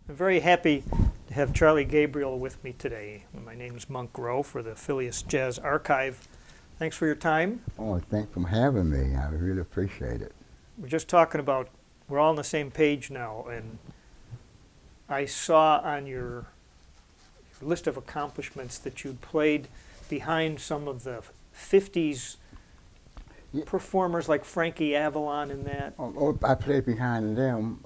I'm very happy to have Charlie Gabriel with me today. My name is Monk Rowe for the Phileas Jazz Archive. Thanks for your time. Oh, thanks for having me. I really appreciate it. We're just talking about, we're all on the same page now, and I saw on your list of accomplishments that you'd played behind some of the 50s performers like Frankie Avalon and that. I played behind them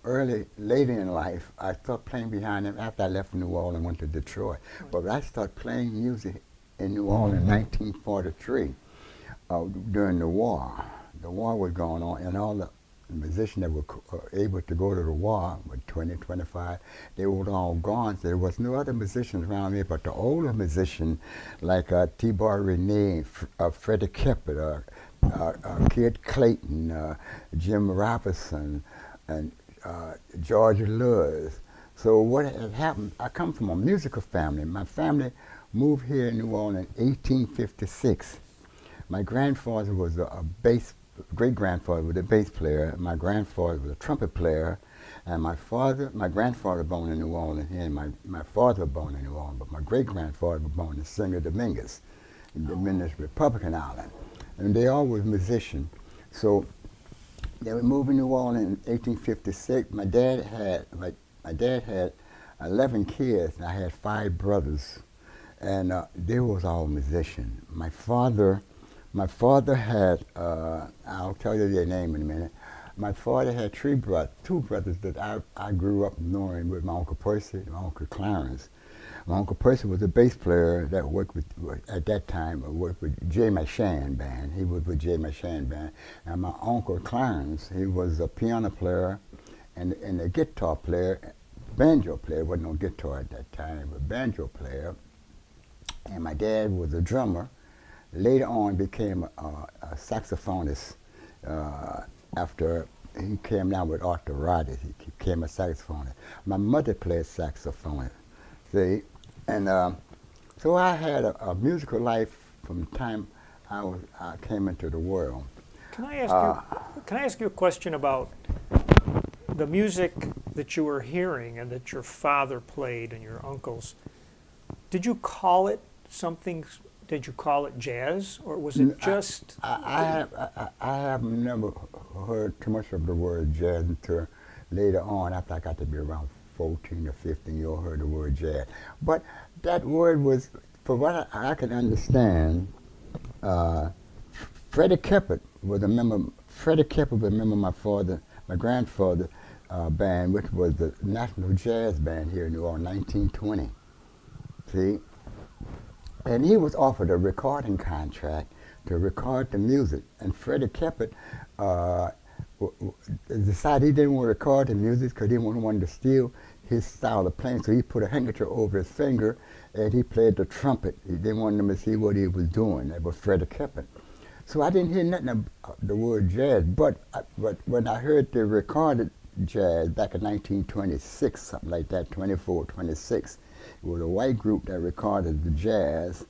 later in life. I started playing behind them after I left New Orleans and went to Detroit. But I started playing music in New Orleans in 1943 during the war. The war was going on, and all the musicians that were able to go to the war, with 20, 25, they were all gone. So there was no other musicians around me, but the older musicians like T-Bar Renee, Freddie Keppert, Kid Clayton, Jim Robinson, and George Lewis. So what had happened, I come from a musical family. My family moved here in New Orleans in 1856. My grandfather was a great-grandfather was a bass player. My grandfather was a trumpet player. And my grandfather born in New Orleans, and my father was born in New Orleans, but my great-grandfather was born in Singer Dominguez, in the Dominican Republican island. And they all were musicians. So they were moving to New Orleans in 1856. My dad had 11 kids, and I had 5 brothers, and they was all musicians. My father had, I'll tell you their name in a minute. My father had 2 brothers that I grew up knowing with my Uncle Percy and my Uncle Clarence. My Uncle Percy was a bass player that worked with, at that time, worked with Jay Mashan Band. He was with Jay Mashan Band. And my Uncle Clarence, he was a piano player and a guitar player, banjo player. Wasn't no guitar at that time, but banjo player. And my dad was a drummer. Later on became a saxophonist after he came down with arthritis. He became a saxophonist. My mother played saxophone, see? And so I had a musical life from the time I came into the world. Can I ask you a question about the music that you were hearing and that your father played and your uncles? Did you call it something? Did you call it jazz, or was it just? I have never heard too much of the word jazz until later on, after I got to be around 14 or 15, you all heard the word jazz. But that word was, for what I can understand, Freddie Keppert was a member. Freddie Keppert was a member of my grandfather band, which was the National Jazz Band here in New Orleans, 1920. See? And he was offered a recording contract to record the music. And Freddie Keppert decided he didn't want to record the music because he didn't want to steal his style of playing. So he put a handkerchief over his finger and he played the trumpet. He didn't want them to see what he was doing. That was Freddie Keppert. So I didn't hear nothing about the word jazz, but when I heard the recorded jazz back in 1926, something like that, 24, 26, it was a white group that recorded the jazz,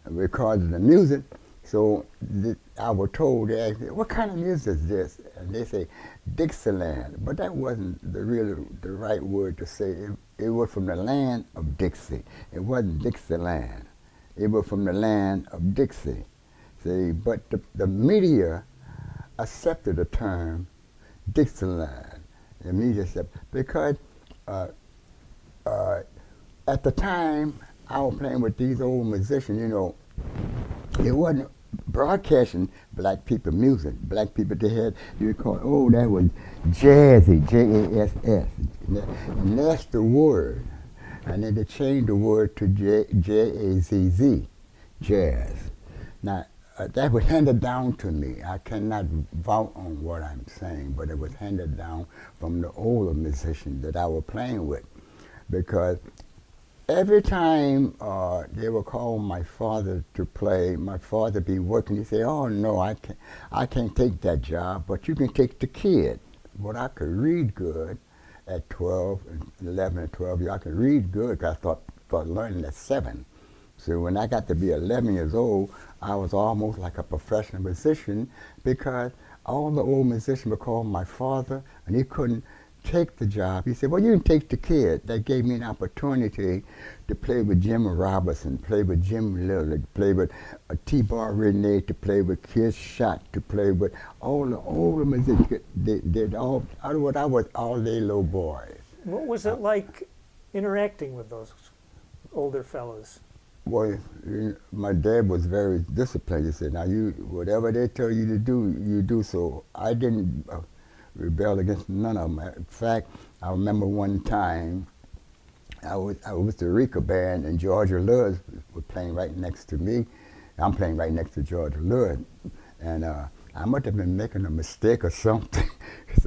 recorded the music. So I was told, they asked me, what kind of music is this? And they say, Dixieland. But that wasn't the right word to say. It was from the land of Dixie. It wasn't Dixieland. It was from the land of Dixie. See, but the media accepted the term Dixieland. The media accepted, because at the time, I was playing with these old musicians, you know, it wasn't broadcasting black people music. Black people, they had, you would call, oh, that was jazzy, J-A-S-S. And that's the word. And then they changed the word to J-A-Z-Z, jazz. Now, that was handed down to me. I cannot vouch on what I'm saying, but it was handed down from the older musicians that I was playing with. Because every time they would call my father to play, my father be working, he'd say, oh no, I can't take that job, but you can take the kid. But I could read good at 12, 11 and 12 years. I could read good because I started learning at 7. So when I got to be 11 years old, I was almost like a professional musician, because all the old musicians would call my father, and he couldn't take the job. He said, well, you can take the kid. That gave me an opportunity to play with Jim Robinson, play with Jim Lillard, play with T-Bar Renee, to play with Kid Shot, to play with all the older musicians. They all, I was all they little boys. What was it like interacting with those older fellas? Well, my dad was very disciplined. He said, now you, whatever they tell you to do, you do. So I didn't rebel against none of them. In fact, I remember one time I was with the Rika band, and Georgia Lewis was playing right next to me. I'm playing right next to Georgia Lewis, and I must have been making a mistake or something,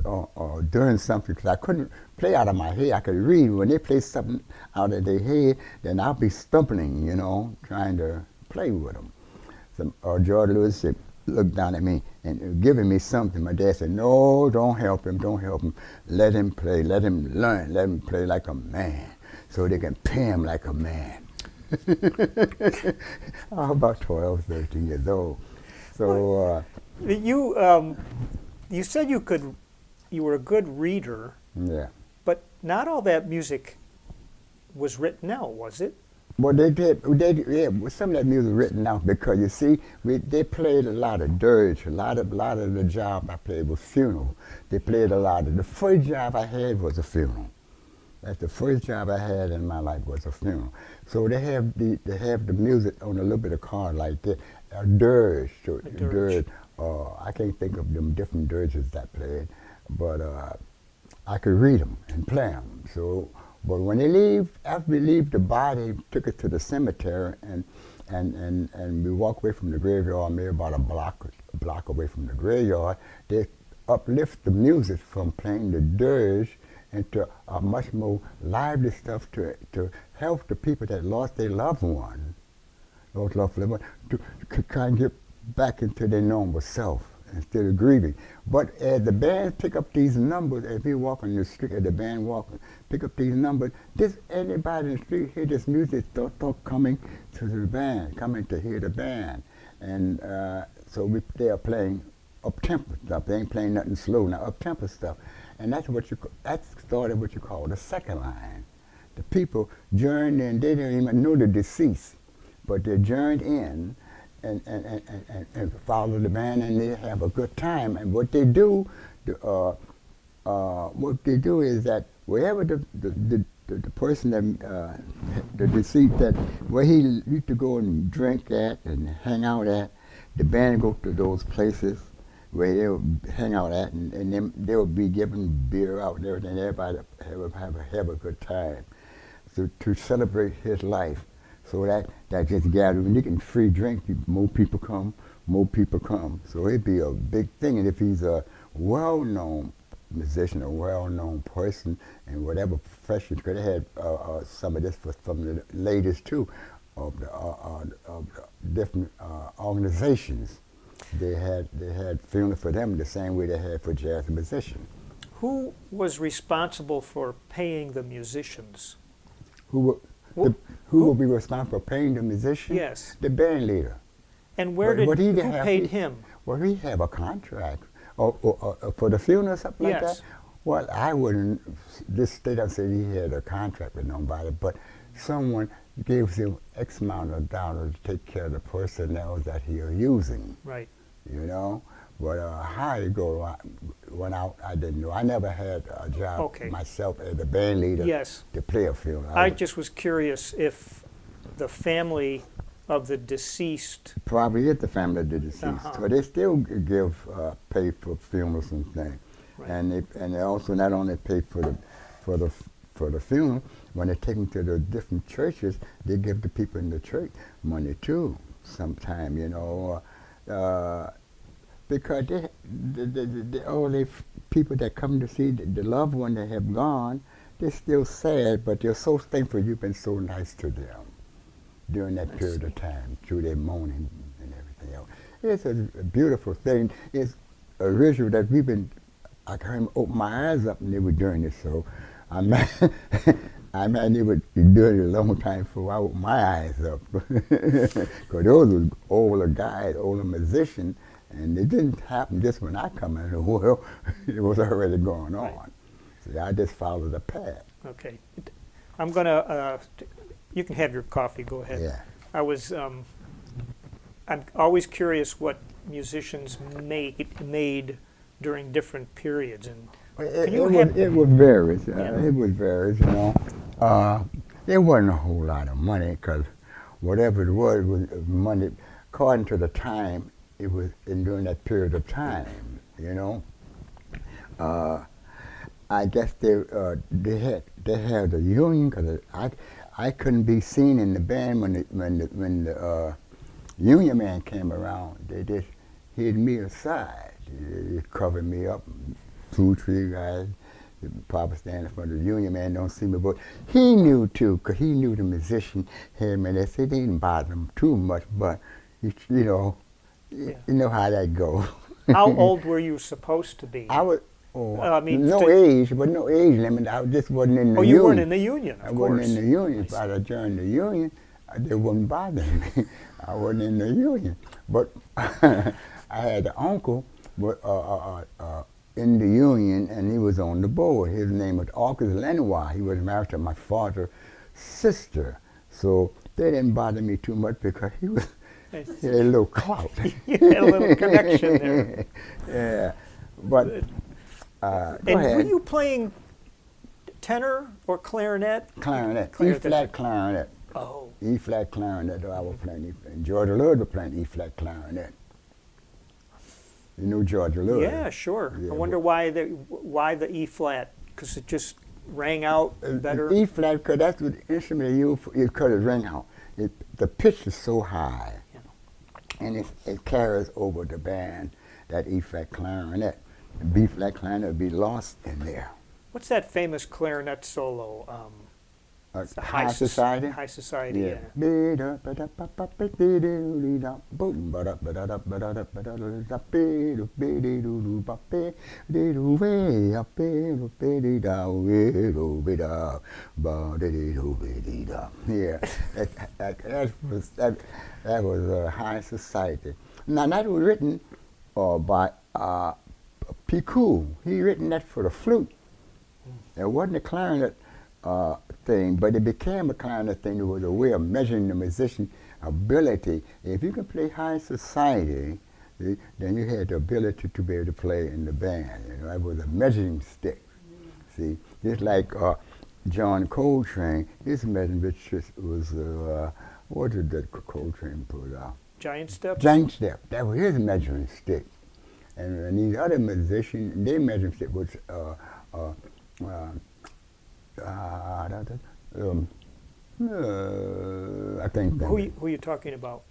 or doing something, because I couldn't play out of my head. I could read. When they play something out of their head, then I'll be stumbling, you know, trying to play with them. So, George Lewis said, looked down at me and giving me something. My dad said, no, don't help him, don't help him. Let him play, let him learn, let him play like a man, so they can pay him like a man. I was about 12, 13 years old. So you said you were a good reader, yeah. but not all that music was written out, was it? Well, they did. Yeah, some of that music written out, because you see, they played a lot of dirge. A lot of the job I played was funeral. They played a lot of. The first job I had was a funeral. That's the first job I had in my life, was a funeral. So they have the music on a little bit of card like that. A dirge. So dirge. I can't think of them different dirges that played, but I could read them and play them. So. But when they leave, after we leave the body, took it to the cemetery, and we walk away from the graveyard, maybe about a block away from the graveyard, they uplift the music from playing the dirge into a much more lively stuff to help the people that lost their loved one, to kind of get back into their normal self instead of grieving. But as the band pick up these numbers, as we walk on the street, as the band pick up these numbers, anybody in the street hear this music, start coming to the band, coming to hear the band. And so they are playing up-tempo stuff. They ain't playing nothing slow, now up-tempo stuff. And that started what you call the second line. The people journed in, they didn't even know the deceased, but they journed in and follow the band, and they have a good time. And what they do, is that wherever the person that the deceased, that where he used to go and drink at and hang out at, the band go to those places where they'll hang out at, and then they'll be giving beer out and everything. Everybody have a good time, so to celebrate his life. So that just gathers. When you can free drink, more people come. So it'd be a big thing. And if he's a well-known musician, a well-known person in whatever profession, because they had some of this from the ladies too, of the different organizations. They had funeral for them the same way they had for jazz musicians. Who was responsible for paying the musicians? Who will be responsible for paying the musician? Yes. The band leader. And who paid him? Well, he have a contract for the funeral or something like that. Well, I wouldn't, this state I said he had a contract with nobody, but someone gives him X amount of dollars to take care of the personnel that he is using. Right. You know? But how it went out, I didn't know. I never had a job myself as a band leader to play a funeral. I just was curious if the family of the deceased... Probably is the family of the deceased. But they still give pay for funerals and things. Right. And they also not only pay for the funeral, when they take them to the different churches, they give the people in the church money too, sometime, you know. Because all the people that come to see the loved one that have gone, they're still sad, but they're so thankful you've been so nice to them during that period of time, through their mourning and everything else. It's a beautiful thing. It's a ritual that I can open my eyes up, and they were doing it, so they would be doing it a long time before I opened my eyes up. Because those were older guys, older musicians, and it didn't happen just when I come in the world. It was already going on. See, I just followed the path. Okay. I'm going to, you can have your coffee, go ahead. Yeah. I'm always curious what musicians made during different periods. And It would vary. Yeah. It would vary, you know. There wasn't a whole lot of money because whatever it was money according to the time it was during that period of time, you know. I guess they had a union because I couldn't be seen in the band when the union man came around. They just hid me aside. They covered me up. 2, 3 guys, probably standing in front of the union man don't see me, but he knew too, because he knew the musician had me. They said they didn't bother him too much, but you know, Yeah. you know how that goes. How old were you supposed to be? I was I mean, no age limit. I just wasn't in the union. you weren't in the union, of course. I wasn't in the union. If I'd joined the union, they wouldn't bother me. I wasn't in the union. But I had an uncle in the union, and he was on the board. His name was August Lenoir. He was married to my father's sister. So they didn't bother me too much because he had a little clout. You had a little connection there. Yeah. But and were you playing tenor or clarinet? Clarinet. Clarinet. E-flat clarinet. Oh. E-flat clarinet. I was playing. And Georgia Lewis was playing E-flat clarinet. You know Georgia Lewis? Yeah, sure. Yeah, I wonder why the E flat, because it just rang out better. E flat, because that's what the instrument they use because it rang out. The pitch is so high, Yeah. and it carries over the band, that E flat clarinet. B flat clarinet would be lost in there. What's that famous clarinet solo? It's the High Society? High Society, yeah. Yeah, that was High Society. Now that was written by Picou. He written that for the flute. It wasn't a clarinet thing, but it became a clarinet thing. It was a way of measuring the musician's ability. If you can play High Society, then you had the ability to be able to play in the band. You know, that was a measuring stick. See, just like John Coltrane, his measuring stick was what did that Coltrane put out? Giant Steps? Giant Step. That was his measuring stick. And these other musicians, their measuring stick was I think. Who are you talking about?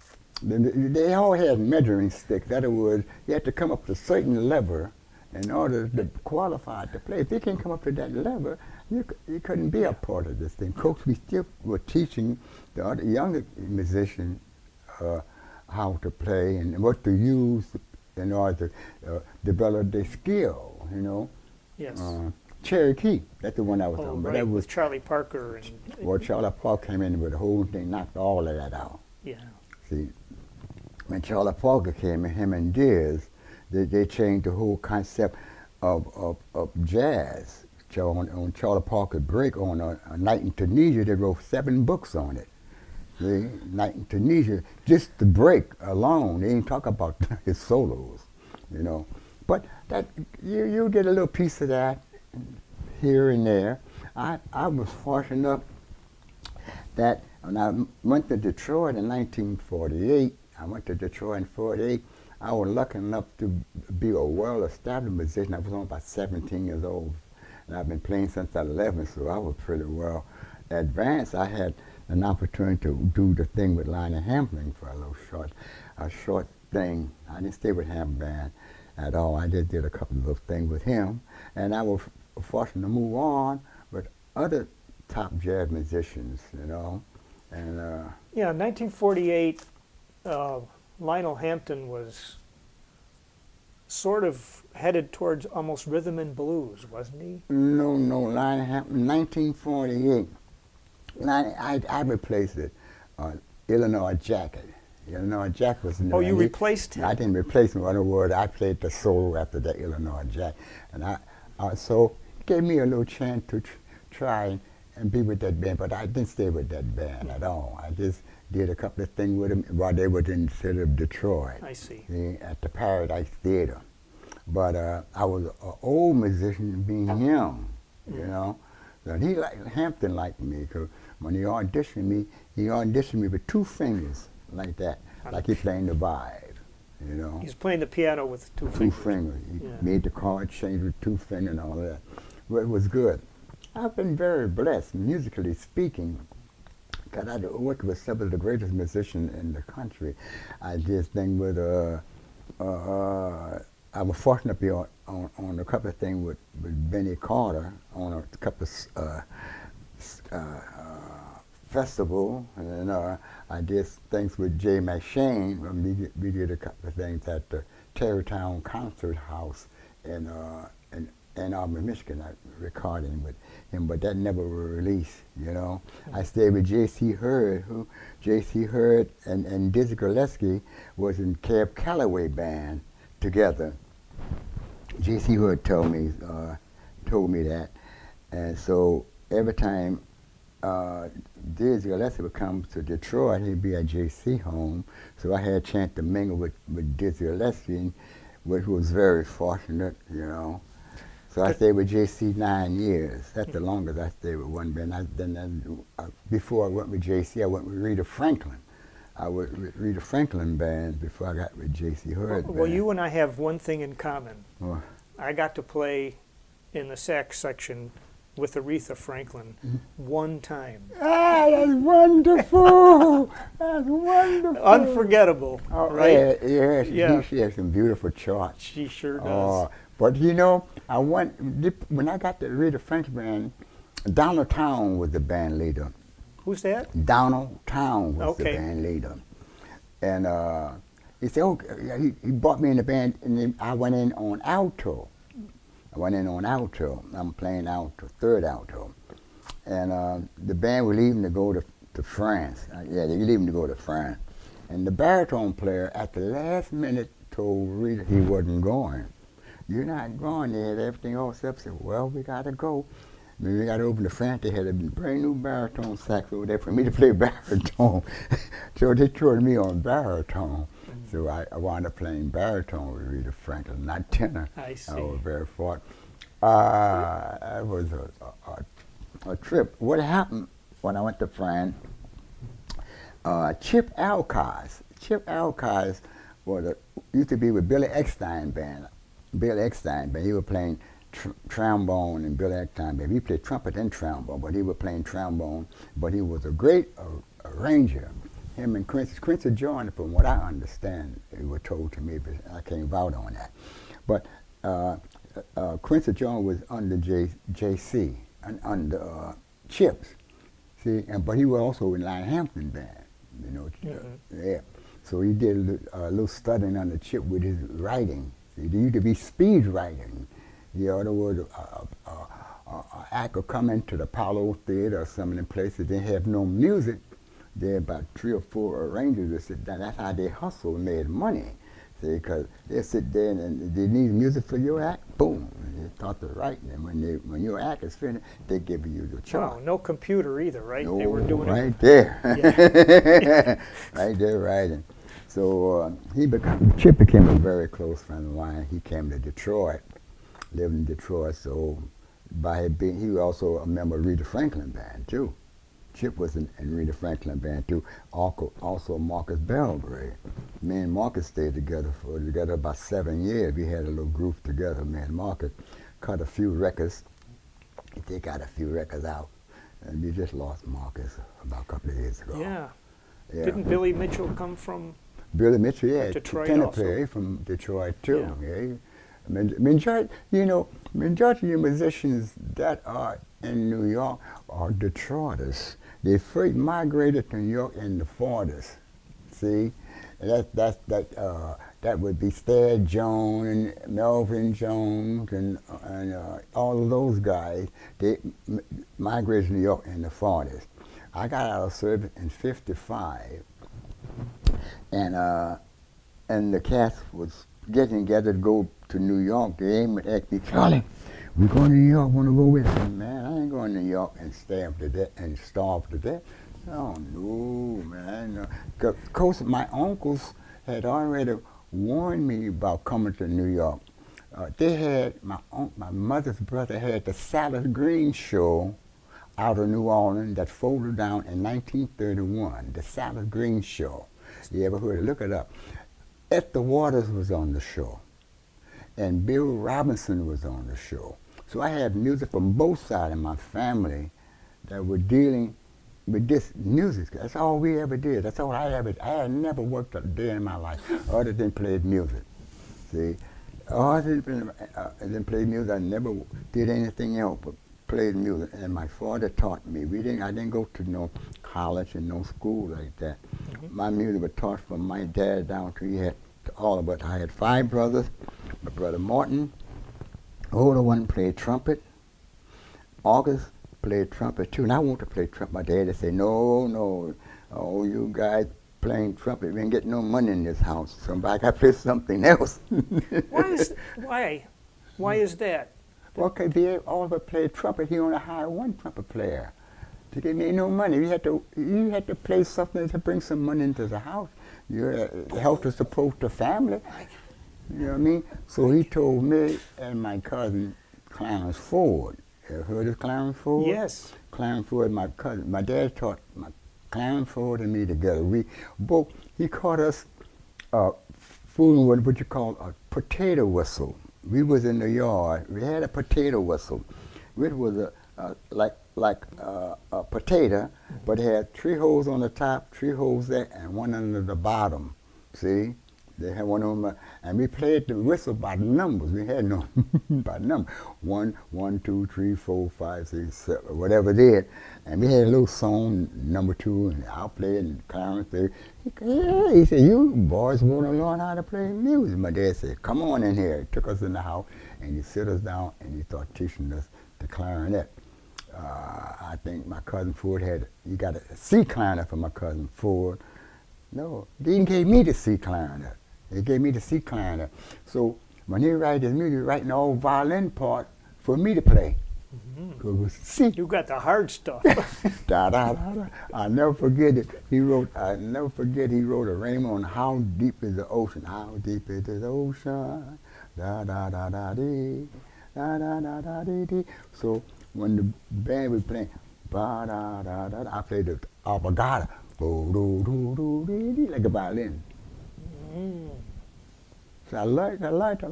They all had measuring sticks. In other words, you had to come up to a certain level in order to qualify to play. If you can't come up to that level, you couldn't be a part of this thing. Coach, we still were teaching the other younger musicians how to play and what to use in order to develop their skill, you know. Yes. Cherokee, that's the one I was talking about. Right, That was with Charlie Parker. Well, Charlie Parker came in with the whole thing, knocked all of that out. Yeah. See, when Charlie Parker came in, him and Diz, they changed the whole concept of jazz. On Charlie Parker's break on a Night in Tunisia, they wrote 7 books on it. See, Night in Tunisia, just the break alone, they didn't talk about his solos, you know. But that you get a little piece of that here and there. I was fortunate enough that when I went to Detroit in 1948, I was lucky enough to be a well-established musician. I was only about 17 years old, and I've been playing since I was 11, so I was pretty well advanced. I had an opportunity to do the thing with Lionel Hampton for a short thing. I didn't stay with Hampton Band at all. I just did a couple of those things with him, and I was fortunate to move on with other top jazz musicians, you know. And yeah, in 1948, Lionel Hampton was sort of headed towards almost rhythm and blues, wasn't he? No, Lionel Hampton, 1948. I replaced it. Illinois Jacket. Illinois Jack was new. Oh, you replaced him? I didn't replace him. In other words, I played the solo after the Illinois Jack. And so gave me a little chance to try and be with that band, but I didn't stay with that band at all. I just did a couple of things with them while they were in the city of Detroit. I see. At the Paradise Theater. But I was an old musician being young, you know. And Hampton liked me because when he auditioned me with two fingers like that, like he playing the vibe, you know. He's playing the piano with two Two fingers. fingers. He made the chord change with two fingers and all that. But it was good. I've been very blessed, musically speaking, because I worked with some of the greatest musicians in the country. I did things with, I was fortunate to be on a couple of things with Benny Carter on a couple of festival, and I did things with Jay McShane. We did a couple of things at the Terrytown Concert House in Ann Arbor, Michigan. I recorded with him, but that never was released, you know. I stayed with J.C. Hurd, and Dizzy Gillespie was in Cab Calloway band together. J.C. Hurd told me that, and so every time Dizzy Gillespie would come to Detroit, he'd be at J.C. home, so I had a chance to mingle with Dizzy Gillespie, which was very fortunate, you know. So I stayed with J.C. 9 years. That's the longest I stayed with one band. Before I went with J.C., I went with Aretha Franklin. I was with Aretha Franklin band before I got with J.C. Hurd band. Well, you and I have one thing in common. Oh. I got to play in the sax section with Aretha Franklin one time. Ah, that's wonderful! That's wonderful! Unforgettable, right? Yeah. She has some beautiful charts. She sure does. But you know, when I got the Aretha Franklin band, Donald Town was the band leader. Who's that? Donald Town was the band leader. And he said, he brought me in the band, and then I went in on alto. I'm playing alto, third alto. And the band was leaving to go to France. They were leaving to go to France. And the baritone player, at the last minute, told Rita he wasn't going. You're not going. They had everything all set up. Said, well, we got to go. When we got over to France, they had a brand new baritone sax over there for me to play baritone. So they turned me on baritone. So I wound up playing baritone with Aretha Franklin, not tenor. I see. I was very fortunate. It was a trip. What happened when I went to France, Chip Alcaz used to be with Billy Eckstine band. He was playing trombone in Billy Eckstine band. He played trumpet and trombone, but he was playing trombone. But he was a great arranger. Him and Quincy joined, from what I understand, it was told to me, but I can't vouch on that. But Quincy Jones was under J.C. and under Chips, see, but he was also in Lionel Hampton band, you know. Yeah. So he did a little studying on the Chip with his writing. See, there used to be speed writing. You know, there was an actor come into the Apollo Theater or some of the places, they have no music. There about 3 or 4 arrangers that sit down. That's how they hustle and made money. See, because they sit there and they need music for your act. Boom, and they start to write. And when your act is finished, they give you the chart. Wow, no computer either, right? No, they were doing right there. Yeah. Right there writing. So Chip became a very close friend of mine. He came to Detroit, lived in Detroit. So he was also a member of Aretha Franklin band too. Chip was in Aretha Franklin band too. Also Marcus Belgrade. Me and Marcus stayed together about 7 years. We had a little group together. Me and Marcus cut a few records. They got a few records out, and we just lost Marcus about a couple of years ago. Yeah. Yeah. Didn't Billy Mitchell come from Billy Mitchell? Yeah, Detroit tenor also? player from Detroit too. Yeah. Majority of the musicians that are in New York are Detroiters. They first migrated to New York in the 40s. See, and that would be Stad Jones and Melvin Jones and all of those guys. They migrated to New York in the 40s. I got out of service in '55, and the cast was getting together to go to New York. They asked me, Charlie, we going to New York, want to go with us? Man, I ain't going to New York and starve to death and starve to death. Oh no, man. No. Of course, my uncles had already warned me about coming to New York. They had, my mother's brother had the Salad Green show out of New Orleans that folded down in 1931, the Salad Green show. You ever heard it? Look it up. Ethel Waters was on the show, and Bill Robinson was on the show. So I had music from both sides of my family that were dealing with this music. That's all we ever did. That's all I ever. I had never worked a day in my life other than played music. See, other than played music, I never did anything else but played music. And my father taught me. I didn't go to no college and no school like that. Mm-hmm. My music was taught from my dad down to he had to all of us. I had 5 brothers. My brother Martin, older one, played trumpet. August played trumpet too, and I wanted to play trumpet. My daddy said, no, oh, you guys playing trumpet, we ain't getting no money in this house, so I got to play something else. Why is that? Well, because they all of us played trumpet, he only hired one trumpet player. To give me no money, you had to play something to bring some money into the house. You help to support the family. You know what I mean? So he told me and my cousin, Clarence Ford. You ever heard of Clarence Ford? Yes. Clarence Ford, my cousin. My dad taught Clarence Ford and me together. He caught us fooling with what you call a potato whistle. We was in the yard. We had a potato whistle, which was like a potato, but it had 3 holes on the top, 3 holes there, and one under the bottom. See? They had one on them, and we played the whistle by numbers. We had no by number. 1, 2, 3, 4, 5, 6, 7, whatever it is. And we had a little song, number 2, and I'll play it, and Clarence said, he said, you boys want to learn how to play music. My dad said, come on in here. He took us in the house, and he sit us down, and he started teaching us the clarinet. I think my cousin Ford he got a C clarinet for my cousin Ford. No, he gave me the C clarinet. He gave me the C clarinet. So when he write his music, writing all violin part for me to play. Mm-hmm. It was C. You got the hard stuff. Da, da, da, da. I'll never forget it. He wrote a rhyme on how deep is the ocean. How deep is the ocean? Da da da da dee. Da da da da dee dee. So when the band was playing, ba da da da, I played the obligato. Bo do do do dee dee, like a violin. So I learned a lot.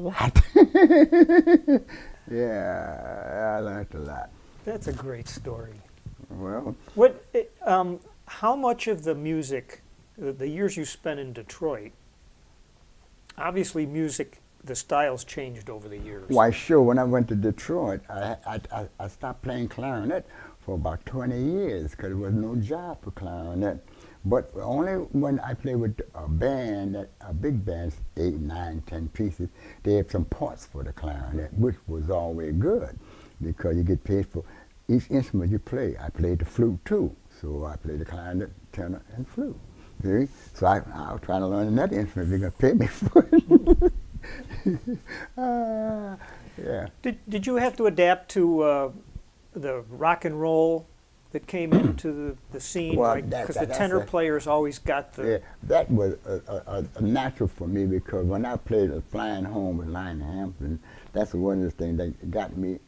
Yeah, I learned a lot. That's a great story. Well, how much of the music, the years you spent in Detroit, obviously music, the styles changed over the years. Why, sure. When I went to Detroit, I stopped playing clarinet for about 20 years because there was no job for clarinet. But only when I played with a band, a big band, 8, 9, 10 pieces, they had some parts for the clarinet, which was always good because you get paid for each instrument you play. I played the flute too, so I played the clarinet, tenor, and flute. See? So I was trying to learn another instrument. They're going to pay me for it. Yeah. Did you have to adapt to the rock and roll that came into the scene? Well, because the tenor players always got the... Yeah, that was a natural for me because when I played Flying Home with Lionel Hampton, that's one of the things that got me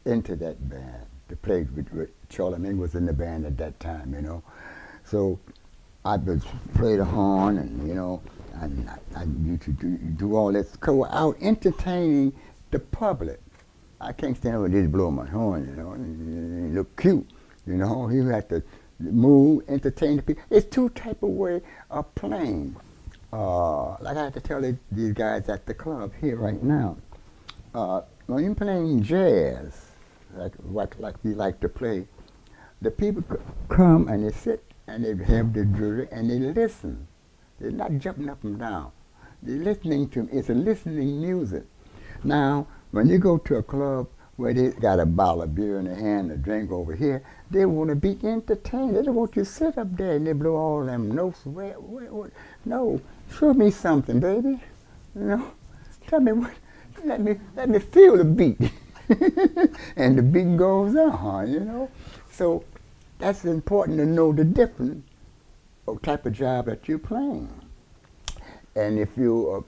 into that band. To play with Charlie Ming was in the band at that time, you know. So I would play the horn and, you know, and I used to do all that. So out entertaining the public. I can't stand over there blowing my horn, you know, and look cute. You know, you have to move, entertain the people. It's 2 type of way of playing. Like I have to tell these guys at the club here right now. When you're playing jazz, like we like to play, the people come and they sit and they have the jewelry and they listen. They're not jumping up and down. They're listening to, it's a listening music. Now, when you go to a club where they got a bottle of beer in their hand, a drink over here, they want to be entertained. They don't want you to sit up there and they blow all them notes. No, show me something, baby. You know, tell me what. Let me feel the beat. and the beat goes on, you know. So that's important to know the different type of job that you're playing. And if you're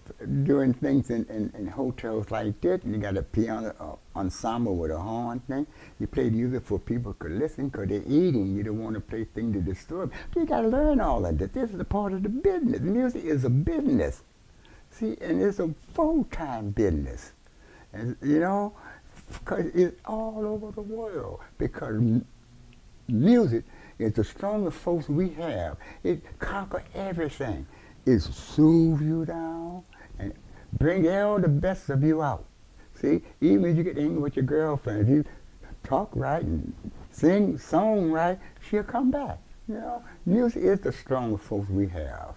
doing things in hotels like that, and you got a piano ensemble with a horn thing, you play music for people could listen because they're eating. You don't want to play things to disturb. You got to learn all of this. This is a part of the business. Music is a business. See, and it's a full-time business. And, you know, because it's all over the world. Because music is the strongest force we have. It conquers everything. It soothes you down and bring all the best of you out. See, even if you get angry with your girlfriend, if you talk right and sing song right, she'll come back. You know, music is the strongest force we have.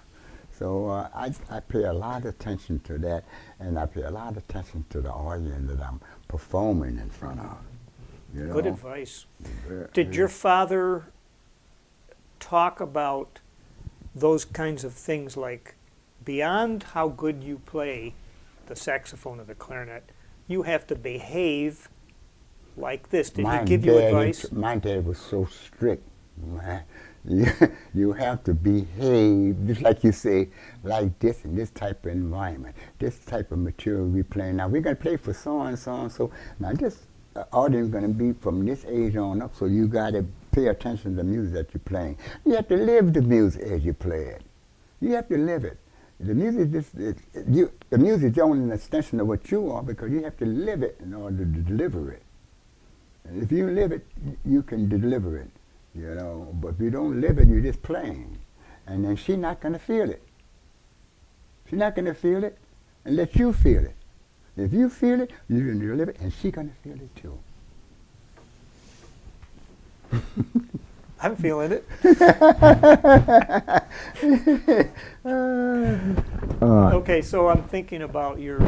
So I pay a lot of attention to that, and I pay a lot of attention to the audience that I'm performing in front of. You know? Good advice. Did your father talk about those kinds of things, like beyond how good you play the saxophone or the clarinet, you have to behave like this? Did he give you advice? My dad was so strict. You have to behave, just like you say, like this in this type of environment, this type of material we play. Now we're going to play for so and so and so. Now this audience is going to be from this age on up, so you got to pay attention to the music that you're playing. You have to live the music as you play it. You have to live it. The music the music is only an extension of what you are, because you have to live it in order to deliver it. And if you live it, you can deliver it, you know. But if you don't live it, you're just playing. And then she's not going to feel it. She's not going to feel it unless you feel it. If you feel it, you're going to live it, and she's going to feel it too. I'm feeling it. Okay, so I'm thinking about your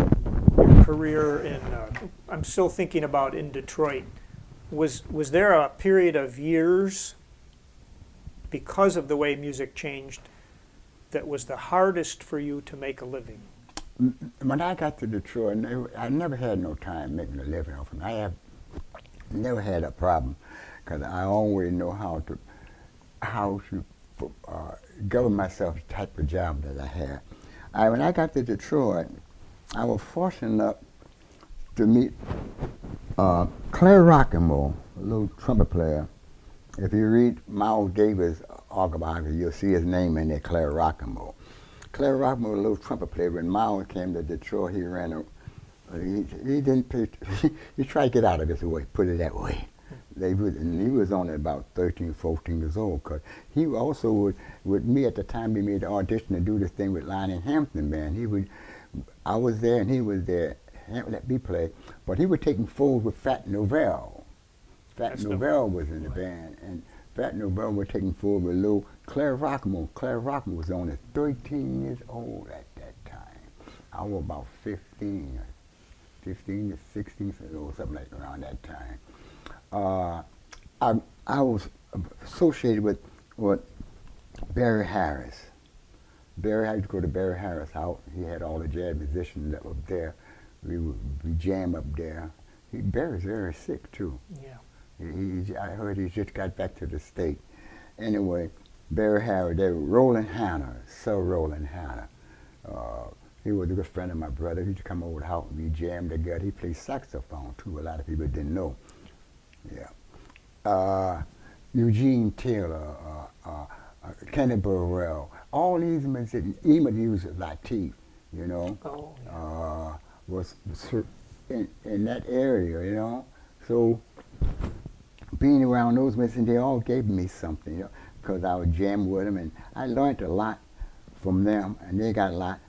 career in, I'm still thinking about in Detroit. Was there a period of years, because of the way music changed, that was the hardest for you to make a living? When I got to Detroit, I never had no time making a living off it. I have never had a problem, because I always know how to govern myself the type of job that I had. When I got to Detroit, I was fortunate enough to meet Claire Rockamore, a little trumpet player. If you read Miles Davis' autobiography, you'll see his name in there, Claire Rockamore. Claire Rockamore was a little trumpet player. When Miles came to Detroit, he ran a, he didn't pay, he tried to get out of his way, put it that way. And he was only about 13, 14 years old, because he also would, with me at the time, we made the audition to do this thing with Lionel Hampton band. I was there and he was there. He didn't let me play, but he was taking forward with Fat Novell. Fat Novell was in the band, and Fat Novell was taking forward with little Claire Rockamore. Claire Rockamore was only 13 years old at that time. I was about 15 to 16, or something like around that time. I was associated with Barry Harris. Barry, I used to go to Barry Harris' house. He had all the jazz musicians that were there. We jam up there. Barry's very sick too. Yeah. I heard he just got back to the state. Anyway, Barry Harris, they were Roland Hanna, Sir Roland Hanna. He was a good friend of my brother. He used to come over to the house and we jammed together. He played saxophone too. A lot of people didn't know. Yeah. Eugene Taylor, Kenny Burrell, all these musicians, even used Latif, you know, Oh, yeah. was in that area, you know. So being around those musicians, they all gave me something, you know, because I would jam with them, and I learned a lot from them, and they got a lot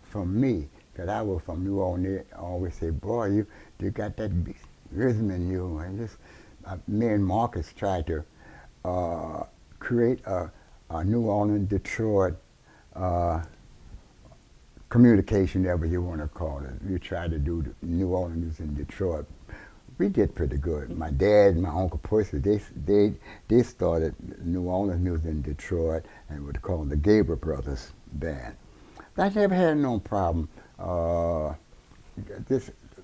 from me, because I was from New Orleans. They always say, boy, you got that rhythm in you, and just me and Marcus tried to create a New Orleans, Detroit communication, whatever you want to call it. We tried to do the New Orleans and Detroit. We did pretty good. My dad and my uncle Percy, they started New Orleans music in Detroit, and what they call the Gabriel Brothers band. I never had no problem.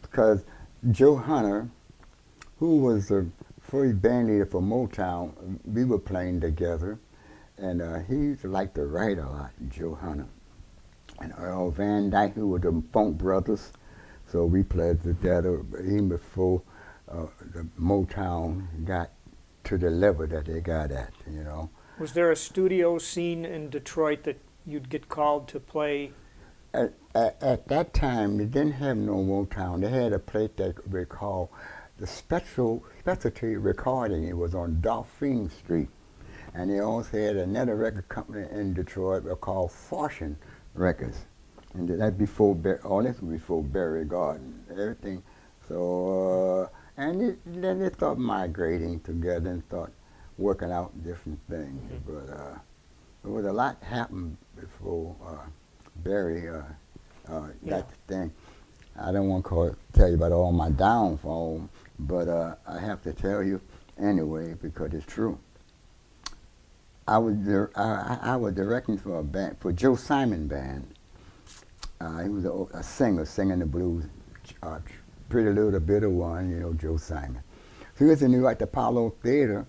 Because Joe Hunter who was the first band leader for Motown. We were playing together, and he used to like to write a lot, Joe Hunter. And Earl Van Dyke, who were the Funk Brothers. So we played together even before the Motown got to the level that they got at, you know. Was there a studio scene in Detroit that you'd get called to play? At that time, they didn't have no Motown. They had a place that we called the Specialty Recording. It was on Dauphine Street. And they also had another record company in Detroit called Fortune Records. And that before, all this was before Berry Garden, everything. So, and then they started migrating together and started working out different things. But there was a lot happened before Berry got the thing. I don't want to tell you about all my downfall, but I have to tell you anyway because it's true. I was directing for a band, for Joe Simon band. He was a singer singing the blues, Pretty Little Bitter One, you know, Joe Simon. So he was in New York at the Apollo Theater,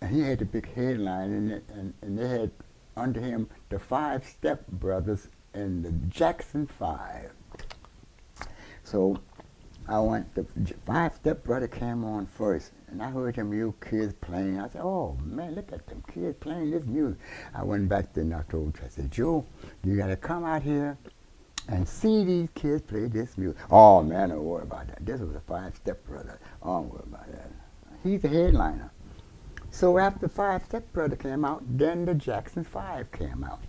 and he had the big headline in it, and they had under him the Five Step Brothers and the Jackson Five. So I went, the Five Step Brother came on first, and I heard them you kids playing. I said, oh man, look at them kids playing this music. I went back there and I told him, I said, Joe, you gotta come out here and see these kids play this music. Oh man, don't worry about that. This was a Five Step Brother. Oh, don't worry about that. He's the headliner. So after Five Step Brother came out, then the Jackson Five came out.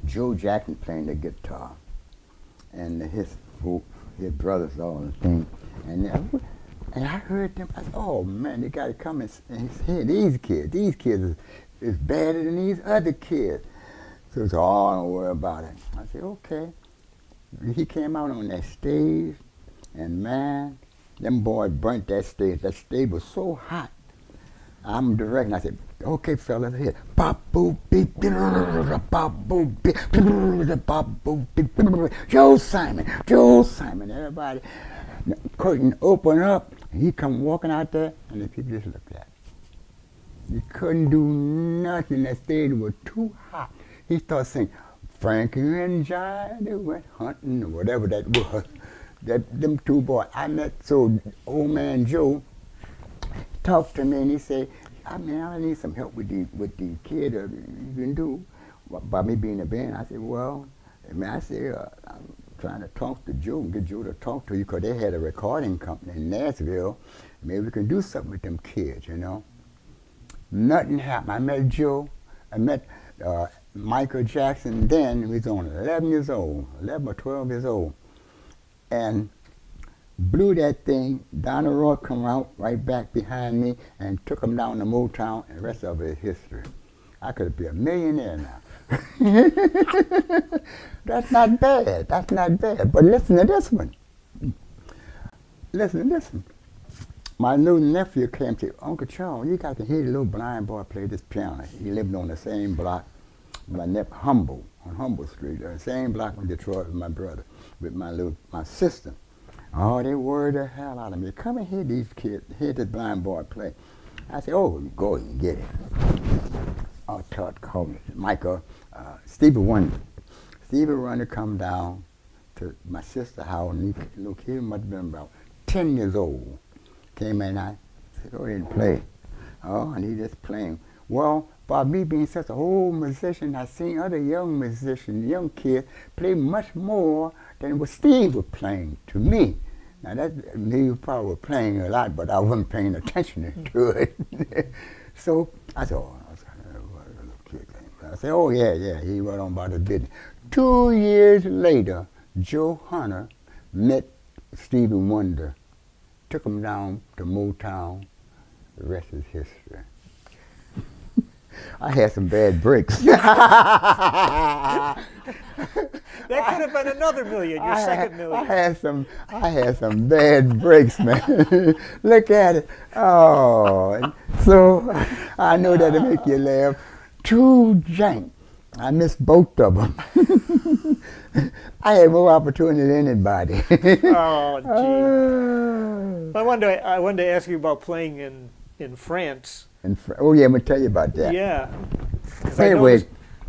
Joe Jackson playing the guitar, and his brothers all the thing. And I heard them, I said, oh man, they got to come and hear these kids. These kids is better than these other kids. So it's all, don't worry about it. I said, okay. He came out on that stage, and man, them boys burnt that stage. That stage was so hot. I'm directing. I said, okay, fellas, here. Bop, boop, beep, bop, boop, beep, bop, boop, beep. Joe Simon, everybody. The curtain open up, and he come walking out there, and the people just looked at him. He couldn't do nothing. That stage was too hot. He started singing, Frankie and Johnny went hunting, or whatever that was. Them two boys. I met, so old man Joe talked to me and he said, I need some help with the kid. You can do by me being a band. I said, well, I'm trying to talk to Joe and get Joe to talk to you because they had a recording company in Nashville. Maybe we can do something with them kids, you know. Nothing happened. I met Joe. I met Michael Jackson then. He was only 11 or 12 years old. And blew that thing. Donna Roy come out right back behind me and took him down to Motown, and the rest of it is history. I could be a millionaire now. That's not bad. That's not bad. But listen to this one. Listen. My little nephew came to Uncle Charles. You got to hear the little blind boy play this piano. He lived on the same block. My nephew, on Humble Street, the same block in Detroit with my brother, with my sister. Oh, they worried the hell out of me. Come and hear these kids, hear this blind boy play. I said, oh, go ahead and get it. Oh, Todd called me, Michael, Stevie Wonder. Stevie Wonder come down to my sister's house, and look, he must have been about 10 years old. Came in, I said, go ahead and play. Oh, and he just playing. Well, by me being such a old musician, I seen other young musicians, young kids, play much more than what Steve was playing to me. Now that me probably was playing a lot, but I wasn't paying attention to it. So I said, oh yeah, he went on about his business. 2 years later, Joe Hunter met Stevie Wonder, took him down to Motown. The rest is history. I had some bad breaks. That could have been another million, your second million. I had some bad breaks, man. Look at it. Oh, so I know that'll make you laugh. Two jank. I missed both of them. I had more opportunity than anybody. Oh, gee. I wanted to ask you about playing in France. Oh yeah, I'm gonna tell you about that. Yeah. 'Cause Anyway,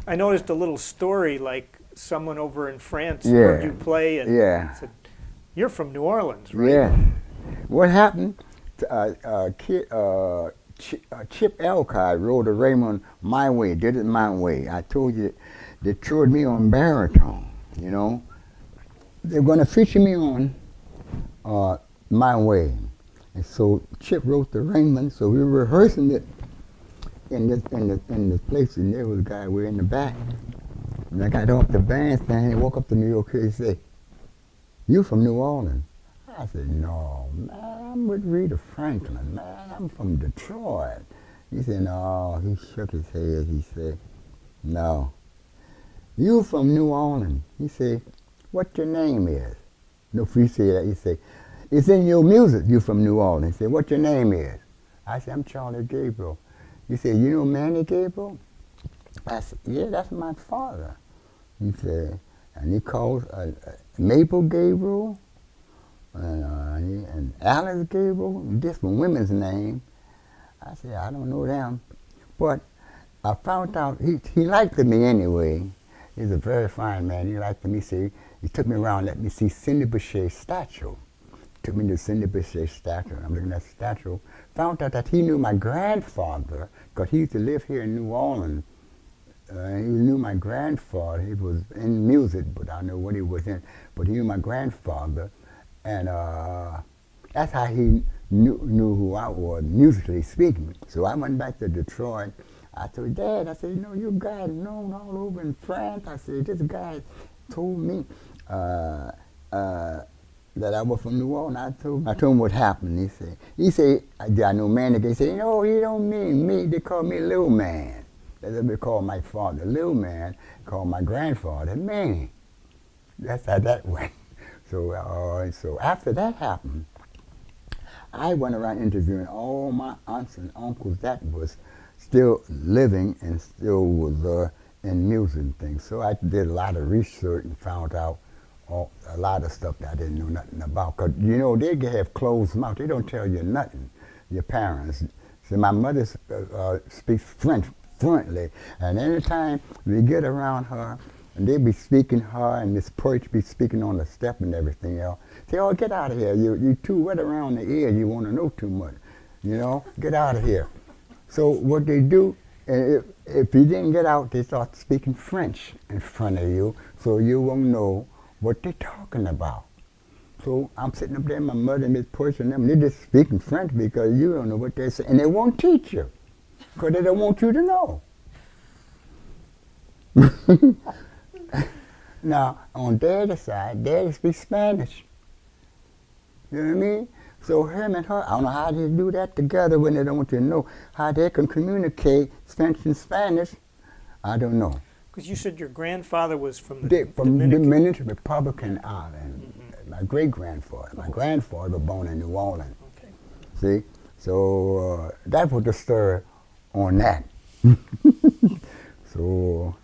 I noticed a little story, like someone over in France Yeah. heard you play and Yeah. said, "You're from New Orleans, right?" yeah. What happened? Chip Elcott wrote a Raymond my way, did it my way. I told you they toured me on baritone. You know, they're gonna feature me on my way. And so Chip wrote the Raymond, so we were rehearsing it in this place, and there was a guy way in the back. And I got off the bandstand and walked up to me, okay, he said, "You from New Orleans?" I said, "No, man, I'm with Aretha Franklin, man. I'm from Detroit." He said, "No." He shook his head. He said, "No, you from New Orleans." He said, "What your name is?" No, he said that. He said, "It's in your music, you from New Orleans." He said, "What your name is?" I said, "I'm Charlie Gabriel." He said, "You know Manny Gabriel?" I said, "Yeah, that's my father." He said, and he calls Mabel Gabriel and Alice Gabriel, different women's name. I said, "I don't know them." But I found out he liked me anyway. He's a very fine man. He liked me. He took me around, let me see Cindy Bechet's statue. Took me to Cindy Bechet's statue. I'm looking at the statue. Found out that he knew my grandfather, because he used to live here in New Orleans. He knew my grandfather. He was in music, but I don't know what he was in. But he knew my grandfather, and that's how he knew who I was, musically speaking. So I went back to Detroit. I told Dad, I said, "You know, you guys known all over in France." I said, "This guy told me that I was from New Orleans." I told him what happened. He said, "I know man." He said, "No, he don't mean me. They call me Little Man." They call my father Little Man, call my grandfather Manny. That's how that went. So after that happened, I went around interviewing all my aunts and uncles that was still living and still was in music and things. So I did a lot of research and found out a lot of stuff that I didn't know nothing about. Because, you know, they have closed mouth. They don't tell you nothing, your parents. So my mother speaks French fluently, and anytime we get around her, and they be speaking her, and Miss Perch be speaking on the step and everything else. Say, "Oh, get out of here. You too wet around the ear. You want to know too much. You know, get out of here." So what they do, and if you didn't get out, they start speaking French in front of you, so you won't know what they're talking about. So I'm sitting up there, my mother and Miss Perch and them, they're just speaking French because you don't know what they're saying, and they won't teach you because they don't want you to know. Now, on Daddy's side, Daddy speaks Spanish. You know what I mean? So him and her, I don't know how they do that together when they don't want you to know. How they can communicate French and Spanish, I don't know. Because you said your grandfather was from From Dominican Republican Island. Mm-hmm. My great-grandfather. My grandfather was born in New Orleans. Okay. See? So that was the story on that. So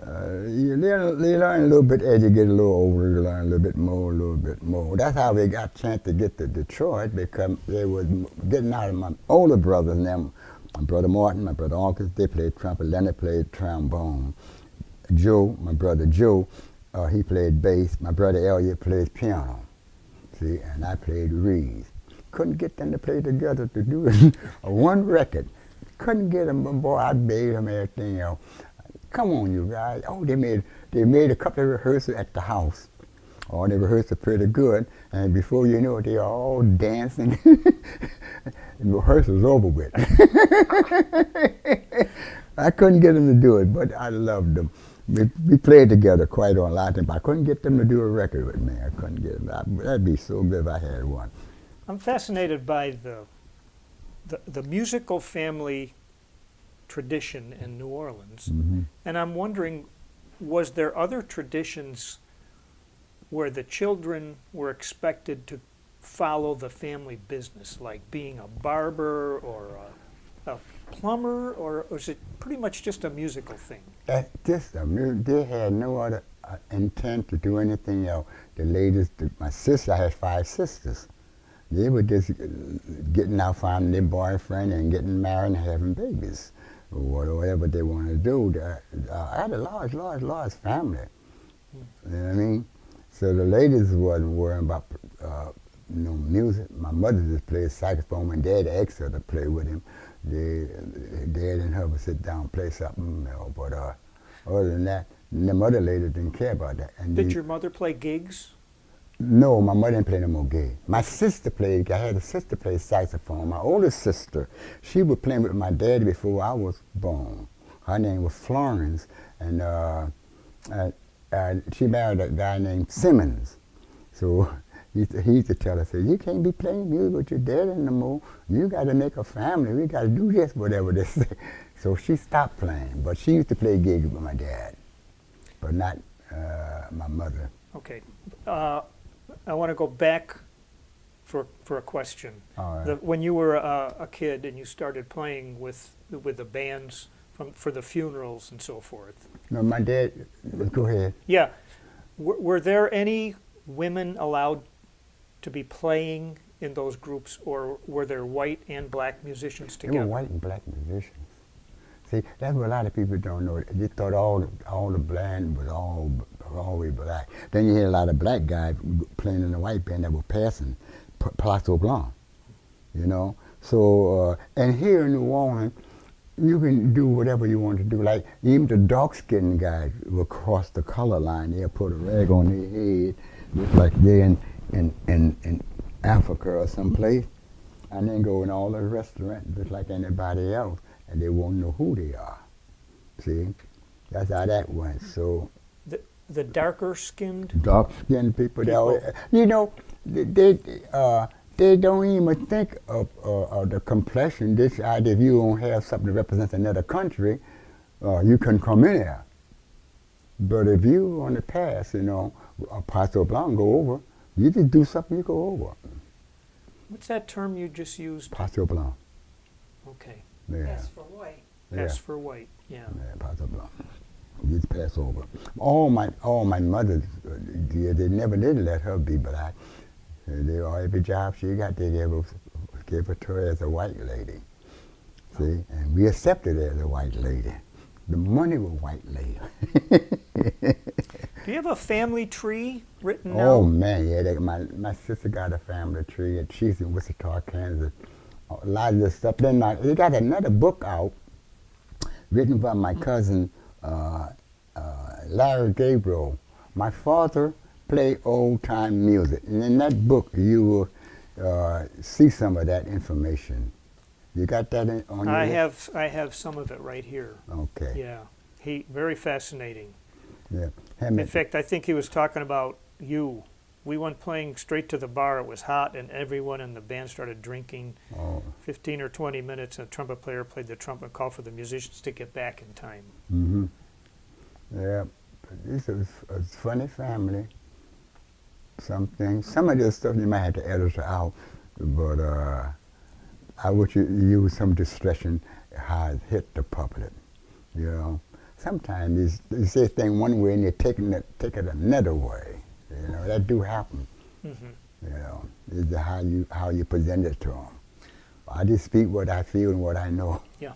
you learn a little bit as you get a little older. You learn a little bit more. That's how we got a chance to get to Detroit, because they was getting out of my older brothers and them. My brother Martin, my brother August, they played trumpet. Leonard played trombone. Joe, my brother Joe, he played bass. My brother Elliot played piano. See, and I played reeds. Couldn't get them to play together to do one record. Couldn't get them, but boy, I begged them everything else. Come on, you guys. Oh, they made a couple of rehearsals at the house. Oh, they rehearsed pretty good, and before you know it, they are all dancing. And rehearsal's over with. I couldn't get them to do it, but I loved them. We played together quite a lot, but I couldn't get them to do a record with me. I couldn't get them. That'd be so good if I had one. I'm fascinated by the musical family tradition in New Orleans, Mm-hmm. and I'm wondering, was there other traditions where the children were expected to follow the family business, like being a barber or plumber, or was it pretty much just a musical thing? They had no other intent to do anything else. The ladies, my sister, I had 5 sisters. They were just getting out, finding their boyfriend and getting married and having babies, or whatever they wanted to do. I had a large family. You know what I mean? So the ladies wasn't worrying about music. My mother just played saxophone, and Dad asked her to play with him. Dad and her would sit down and play something, but other than that, the other ladies didn't care about that. And Did your mother play gigs? No, my mother didn't play no more gig. My sister played. I had a sister play saxophone. My older sister, she was playing with my daddy before I was born. Her name was Florence, and she married a guy named Simmons. So he used to tell her, say, you can't be playing music with your daddy no more. You got to make a family. We got to do this, whatever they say. So she stopped playing, but she used to play gigs with my dad, but not my mother. Okay. I want to go back for a question. All right. When you were a kid and you started playing with the bands for the funerals and so forth. No, my dad, go ahead. Yeah. Were there any women allowed to be playing in those groups, or were there white and black musicians together? They were white and black musicians. See, that's what a lot of people don't know. They thought all the band was always black. Then you hear a lot of black guys playing in the white band that were passing Palazzo Blanc, you know. So, and here in New Orleans, you can do whatever you want to do. Like even the dark-skinned guys will cross the color line. They'll put a rag on their head, just like they're in Africa or someplace, and then go in all the restaurants just like anybody else, and they won't know who they are. See, that's how that went. So the darker-skinned people. You know, they don't even think of the complexion. This idea, if you don't have something that represents another country, you can come in there. But if you on the pass, you know, Paso Blanc go over, you just do something, you go over. What's that term you just used? Paso Blanc. Okay. Yeah. Pass for white. Pass for white. Yeah. Yeah, Paso Blanc. You just pass over. All my mothers, they never did let her be black. Every job she got, they gave it to her as a white lady. See, and we accepted her as a white lady. The money was white lady. Do you have a family tree written down? Oh man, yeah. My sister got a family tree, and she's in Wichita, Kansas. A lot of this stuff. Then they got another book out, written by my cousin Larry Gabriel. My father played old-time music, and in that book you will see some of that information. You got that on your list? I have some of it right here. Okay. Yeah, very fascinating. Yeah. In fact, I think he was talking about you. We went playing straight to the bar. It was hot, and everyone in the band started drinking. 15 or 20 minutes, and a trumpet player played the trumpet, called for the musicians to get back in time. Mm-hmm. Yeah, but this is a funny family. Some of this stuff you might have to edit out, but I wish you use some discretion how it hit the public. You know, sometimes they say things one way and they take it another way. You know, that do happen. Mm-hmm. You know, it's how you present it to them. I just speak what I feel and what I know. Yeah.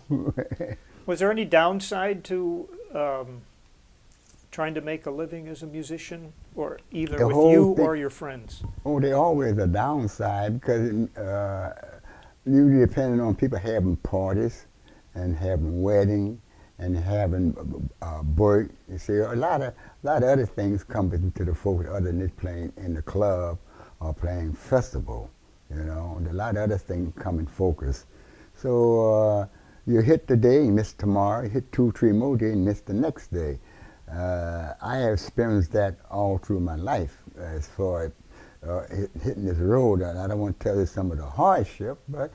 Was there any downside to trying to make a living as a musician, or either with you or your friends? Oh, there's always a downside because you depending on people having parties and having weddings and having birth. You see, a lot of other things come into the focus other than just playing in the club or playing festival. You know, a lot of other things come in focus. So you hit the day, you miss tomorrow. You hit 2, 3 more days, and miss the next day. I have experienced that all through my life as far as hitting this road. And I don't want to tell you some of the hardship, but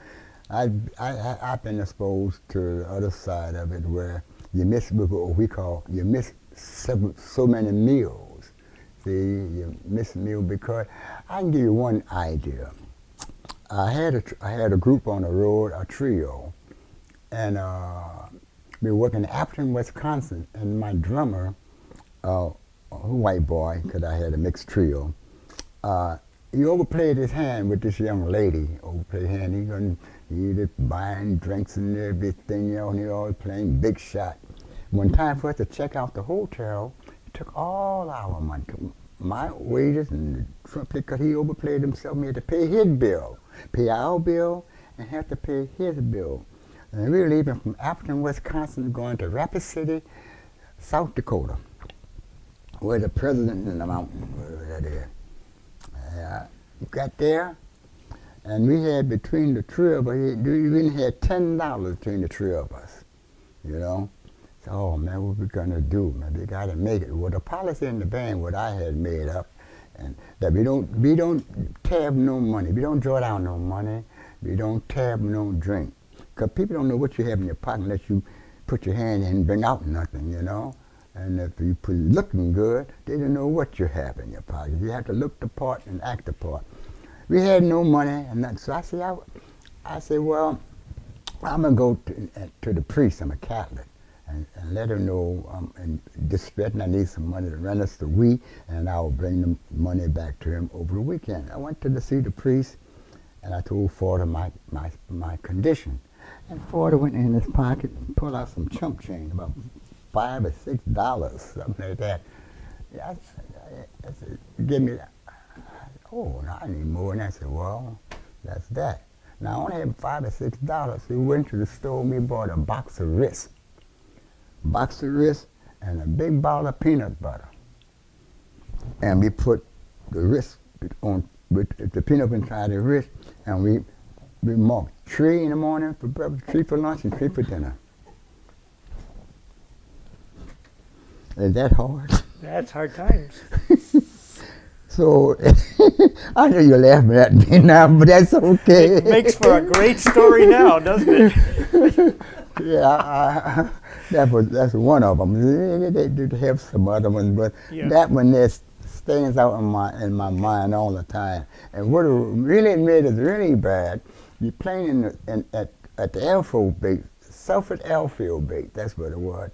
I've been exposed to the other side of it where you miss what we call, you miss so many meals. See, you miss a meal because I can give you one idea. I had a group on the road, a trio, and we were working in Appleton, Wisconsin, and my drummer, a white boy, because I had a mixed trio, he overplayed his hand with this young lady. Overplayed hand. He just buying drinks and everything, you know, and he always playing big shot. One time for us to check out the hotel, it took all our money, my wages and the trumpet, because he overplayed himself. We had to pay his bill, pay our bill, and have to pay his bill. And we were leaving from Appleton, Wisconsin, going to Rapid City, South Dakota, where the president in the mountain, wherever that is. Got there, and we had between the three of us, we even had $10 between the three of us, you know. So, oh man, what we gonna do, man? We gotta make it. Well, the policy in the band, what I had made up, and that we don't tab no money, we don't draw down no money, we don't tab no drink, because people don't know what you have in your pocket unless you put your hand in and bring out nothing, you know. And if you put looking good, they don't know what you have in your pocket. You have to look the part and act the part. We had no money, and that, so I said, well, I'm gonna go to the priest. I'm a Catholic, and let him know and dispatch. I need some money to rent us the wheat, and I'll bring the money back to him over the weekend. I went to see the priest, and I told Forder my condition, and Forder went in his pocket and pulled out some chump change, about $5 or $6, something like that. Yeah, I said, give me that. Oh, no, I need more. And I said, well, that's that. Now, I only had $5 or $6. So we went to the store and we bought a box of Ritz. And a big bottle of peanut butter. And we put the Ritz on, with the peanut butter inside the Ritz, and we marked 3 in the morning for breakfast, 3 for lunch, and 3 for dinner. Is that hard? That's hard times. So, I know you're laughing at me now, but that's okay. It makes for a great story now, doesn't it? Yeah, that's one of them. They do have some other ones, but yeah. That one there stands out in my mind all the time. And what really made it really bad, you're playing at the airfield base, Sulphur Airfield base, that's what it was.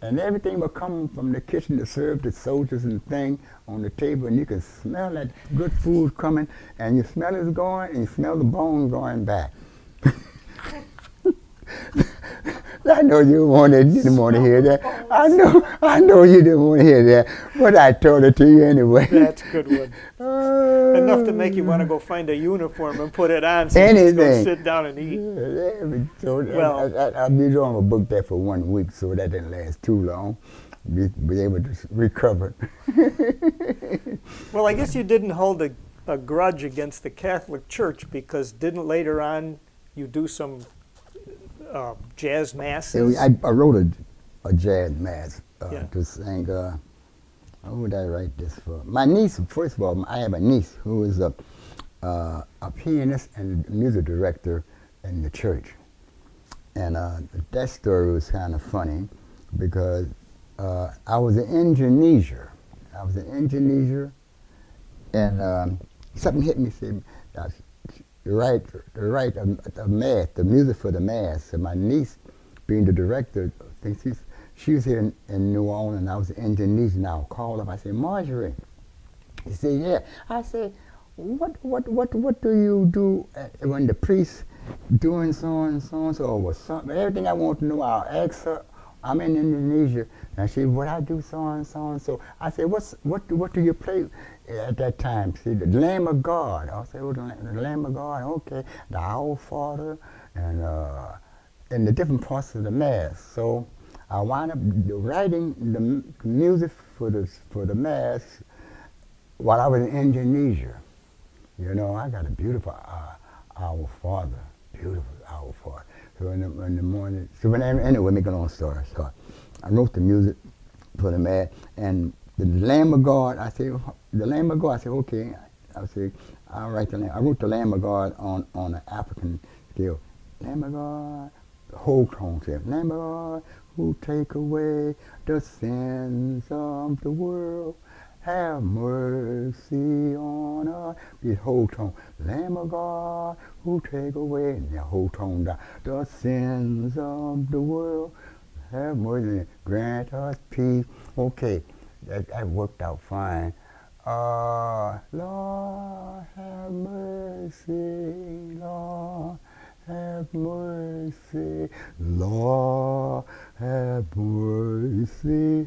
And everything would come from the kitchen to serve the soldiers and thing on the table, and you can smell that good food coming, and you smell it going, and you smell the bones going back. I know you didn't want to hear that. I know you didn't want to hear that, but I told it to you anyway. That's a good one. Enough to make you want to go find a uniform and put it on so anything. you can go sit down and eat. So well, I'll be going to book that for 1 week, so that didn't last too long. Be able to recover. Well, I guess you didn't hold a grudge against the Catholic Church, because didn't later on you do some jazz masses? I wrote a jazz mass to sing. Who would I write this for? My niece, first of all, I have a niece who is a pianist and music director in the church. And that story was kind of funny, because I was in Indonesia. And something hit me, said, write a mass, the music for the mass. And my niece, being the director, she was here in New Orleans, and I was in Indonesia. Now I called up. I said, Marjorie. She said, yeah. I said, what do you do when the priest doing so and so and so, or something? Everything I want to know, I'll ask her. I'm in Indonesia, and she said, what I do so and so and so. I said, what do you play at that time? See, the Lamb of God. I said, oh, the Lamb of God, okay. The Our Father, and the different parts of the Mass. So I wound up writing the music for the Mass while I was in Indonesia. You know, I got a beautiful Our Father, beautiful Our Father. So in the morning, anyway, let me get on story. So I wrote the music for the Mass, and the Lamb of God, I said, okay. I said, I'll write the Lamb. I wrote the Lamb of God on an African scale. Lamb of God, the whole tone said, Lamb of God, who take away the sins of the world. have mercy on us. Be whole tone. Lamb of God, who take away, and the whole tone down, the sins of the world. Have mercy, grant us peace. Okay, that worked out fine. Lord, have mercy, Lord, have mercy, Lord, have mercy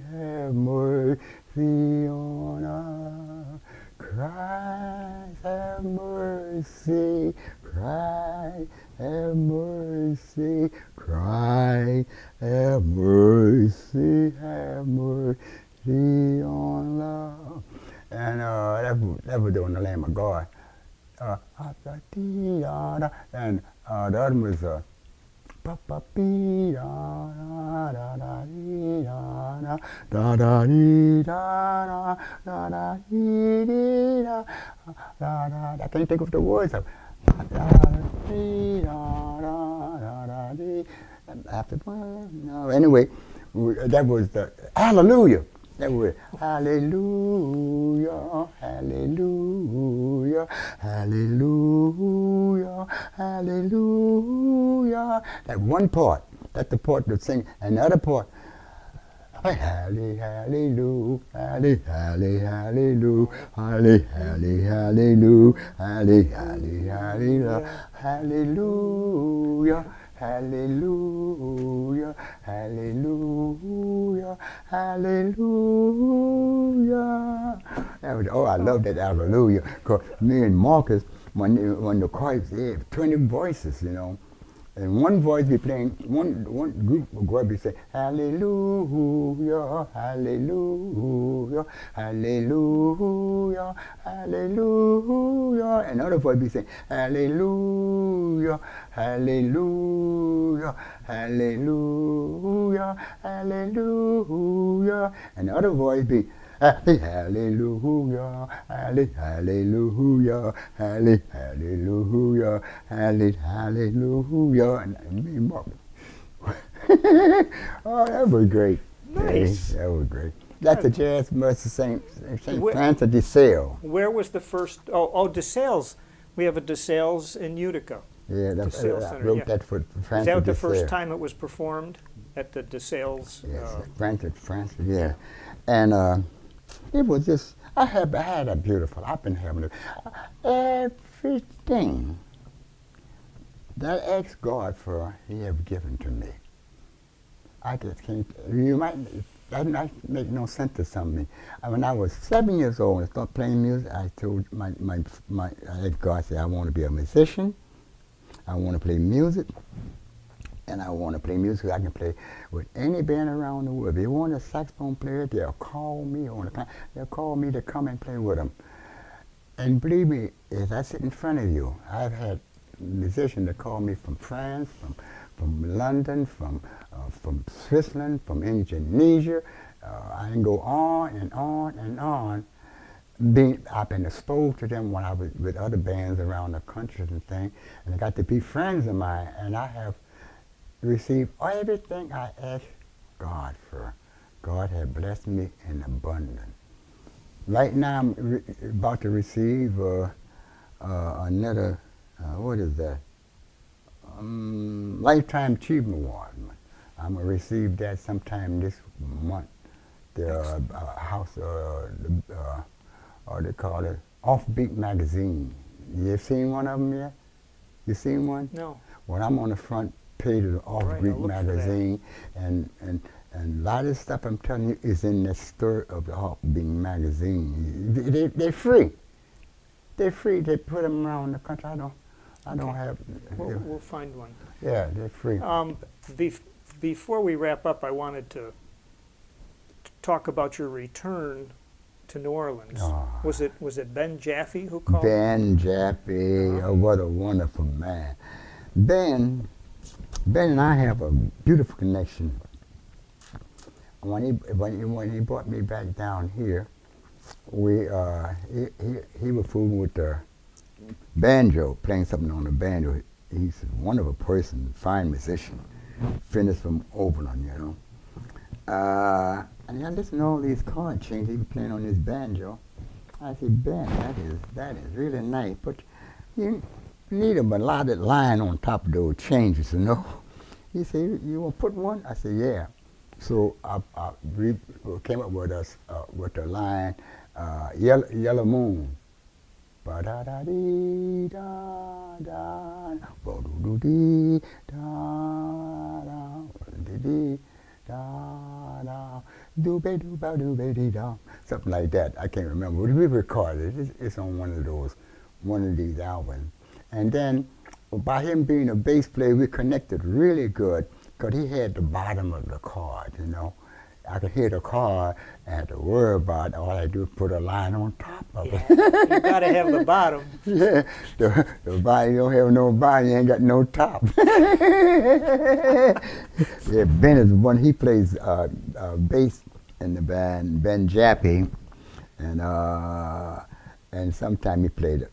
on us. Christ, have mercy, Christ, have mercy, Christ, have mercy on us. And that was on the Lamb of God. And the other one was that I can't think of the words of. After no, anyway, that was the Hallelujah. That was Hallelujah, Hallelujah, Hallelujah, Hallelujah. That one part, that's the part that sing, and the other part, Halle, hallelujah, halle, halle, hallelujah, halle, halle, hallelujah, halle, halle, hallelujah, hallelujah, hallelujah, hallelujah, hallelujah. That was, oh, I love that hallelujah. Because me and Marcus, when the choir, they have 20 voices, you know. And one voice be playing, one group of choir be saying, hallelujah, hallelujah, hallelujah, hallelujah. And another voice be saying, hallelujah, hallelujah, hallelujah, hallelujah. And the other voice be, hallelujah, hallelujah, hallelujah, hallelujah, and me and Mark. Oh, that was great. Nice. That was great. That's the Jazz Mercy St. Francis de Sales. Where was the first? Oh, De Sales. We have a De Sales in Utica. Yeah, De Sales I Center, wrote yeah. that for Francis Is that de the first Sales. time it was performed at the De Sales? Yes, Francis, yeah. And it was just, I had a beautiful, I've been having it. Everything that I asked God for, He have given to me. I just can't, that might make no sense to some of me. When I was 7 years old and started playing music, I told I asked God, I want to be a musician, I want to play music, and I want to play music I can play with any band around the world. If they want a saxophone player, they'll call me they'll call me to come and play with them. And believe me, as I sit in front of you, I've had musicians that call me from France, from London, from Switzerland, from Indonesia. I can go on and on and on. I've been exposed to them when I was with other bands around the country and things, and I got to be friends of mine, and I have received everything I asked God for. God has blessed me in abundance. Right now, I'm about to receive another, what is that? Lifetime Achievement Award. I'm going to receive that sometime this month. The house, or they call it Offbeat Magazine. You seen one of them yet? You seen one? No. Well, I'm on the front page of the Offbeat Magazine, and a lot of stuff I'm telling you is in the story of the Offbeat Magazine. They're free. They're free. They put them around the country. I don't have. We'll find one. Yeah, they're free. Before we wrap up, I wanted to talk about your return to New Orleans. Oh. Was it Ben Jaffe who called? Ben Jaffe, oh, what a wonderful man. Ben and I have a beautiful connection. When he brought me back down here, he was fooling with the banjo, playing something on the banjo. He's a wonderful person, fine musician, finished from Oberlin, you know. And I listened to all these chord changes. He was playing on his banjo. I said, Ben, that is really nice, but you need a melodic line on top of those changes, you know. He said, you want to put one? I said, yeah. So we came up with the line, Yellow Moon. Ba-da-da-dee-da-da, ba-do-do-dee-da-da, do-be-do-ba-do-be-dee-da. Something like that. I can't remember. We recorded it. It's on one of these albums. And then, by him being a bass player, we connected really good because he had the bottom of the chord, you know. I could hear the chord and had to worry about it. All I do is put a line on top of it. You got to have the bottom. Yeah, the body, you don't have no body, you ain't got no top. Yeah, Ben is one, he plays bass in the band, Ben Jaffe, and sometimes he played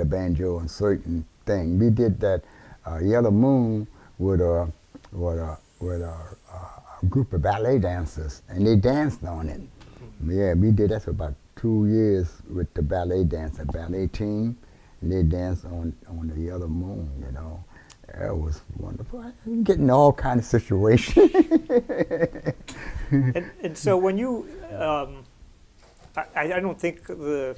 a banjo on certain thing. We did that Yellow Moon with a group of ballet dancers, and they danced on it. Yeah, we did that for about 2 years with the ballet team, and they danced on the Yellow Moon, you know. That was wonderful. Getting all kind of situations. And so when you, I don't think the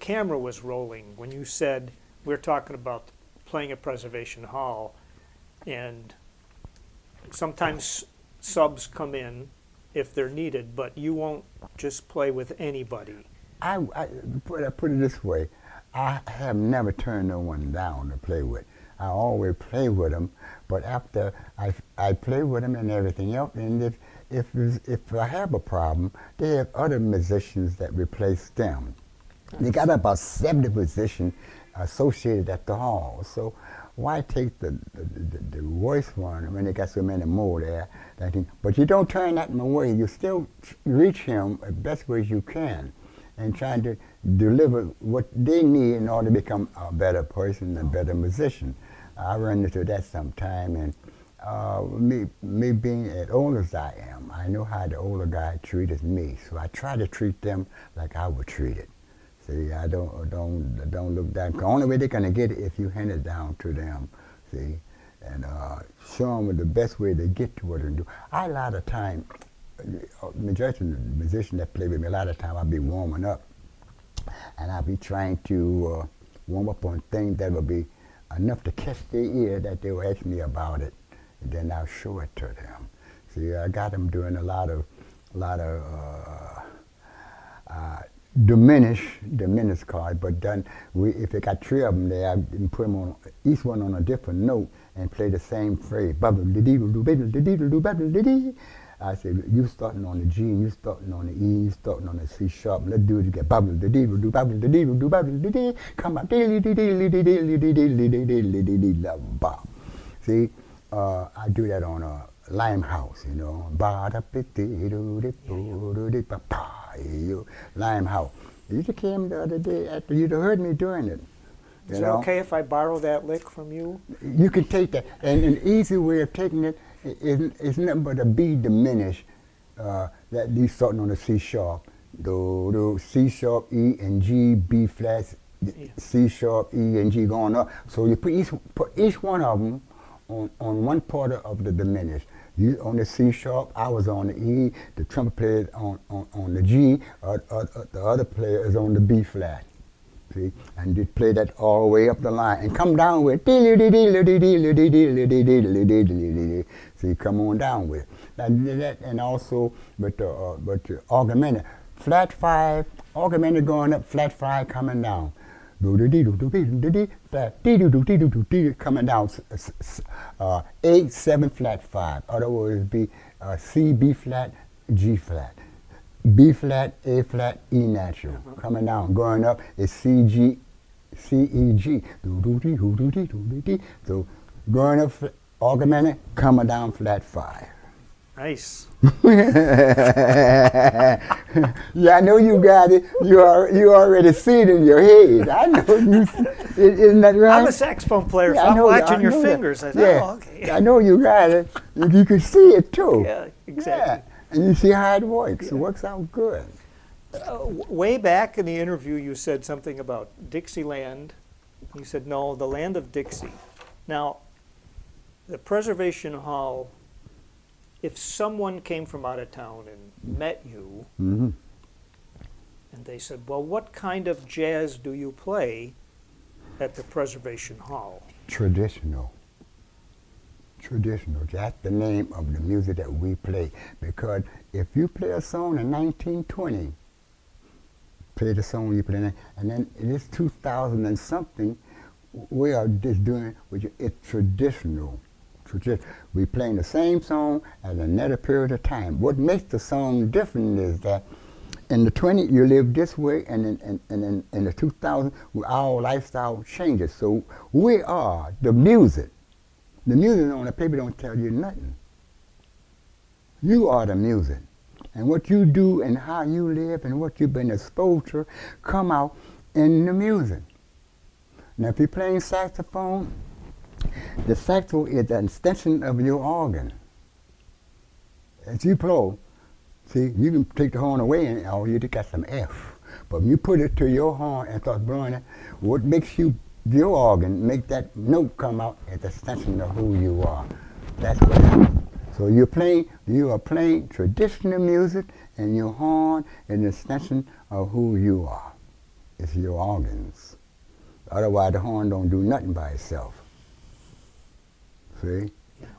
camera was rolling when you said we're talking about playing at Preservation Hall, and sometimes subs come in if they're needed, but you won't just play with anybody. I put it this way, I have never turned no one down to play with. I always play with them, but after I play with them and everything else, and if I have a problem, they have other musicians that replace them. They got about 70 musicians associated at the hall, so why take the worst one when they got so many more there? But you don't turn that one away. You still reach him the best way you can and trying to deliver what they need in order to become a better person, a better musician. I run into that sometime, and me being as old as I am, I know how the older guy treated me, so I try to treat them like I would treat it. See, I don't look down. The only way they're gonna get it if you hand it down to them, see, and show them the best way to get to what they do. A lot of time, majority of the musicians that play with me, a lot of time I'll be warming up, and I'll be trying to warm up on things that will be enough to catch their ear that they will ask me about it, and then I'll show it to them. See, I got them doing a lot of diminished chord, but then if they got 3 of them there, I can put them on each one on a different note and play the same phrase. I said, you starting on the G, and you starting on the E, you starting on the C sharp. Let's do it again. Come on. See, I do that on a Limehouse, you know. Limehouse. You just came the other day after you'd heard me doing it. Is it okay if I borrow that lick from you? You can take that. And an easy way of taking it is nothing but a B diminished that you starting on the C sharp. Do, C sharp, E and G, B flat, C sharp, E and G going up. So you put each one of them on one part of the diminished. You on the C sharp, I was on the E, the trumpet player on the G, the other player is on the B flat. See, and you play that all the way up the line and come down with see, come on down with it. And also with the augmented, flat 5, augmented going up, flat 5 coming down. Coming down 8, 7, flat 5. Otherwise be C, B flat, G flat. B flat, A flat, E natural. Coming down, going up is C, G, C, E, G. So going up, augmented, coming down flat 5. Nice. Yeah, I know you got it. You already see it in your head. I know you. Isn't that right? I'm a saxophone player, Yeah, so I'm watching your that. fingers. I Yeah, oh, okay. I know you got it. You can see it too. Yeah, exactly. And you see how it works. It works out good. Way back in the interview, you said something about Dixieland. You said, no, the land of Dixie. Now, the Preservation Hall, if someone came from out of town and met you, Mm-hmm. and they said, well, what kind of jazz do you play at the Preservation Hall? Traditional. Traditional. That's the name of the music that we play. Because if you play a song in 1920, play the song you play now, and then it is 2000 and something, we are just doing, it's traditional. We playing the same song at another period of time. What makes the song different is that in the 20s you live this way, and in the 2000s our lifestyle changes. So we are the music. The music on the paper don't tell you nothing. You are the music. And what you do and how you live and what you've been exposed to come out in the music. Now if you're playing saxophone, the saxophone is an extension of your organ. As you blow, see, you can take the horn away and all you just got some F. But when you put it to your horn and start blowing it, what makes your organ make that note come out is an extension of who you are. That's what happens. So you are playing traditional music, and your horn is an extension of who you are. It's your organs. Otherwise, the horn don't do nothing by itself. See?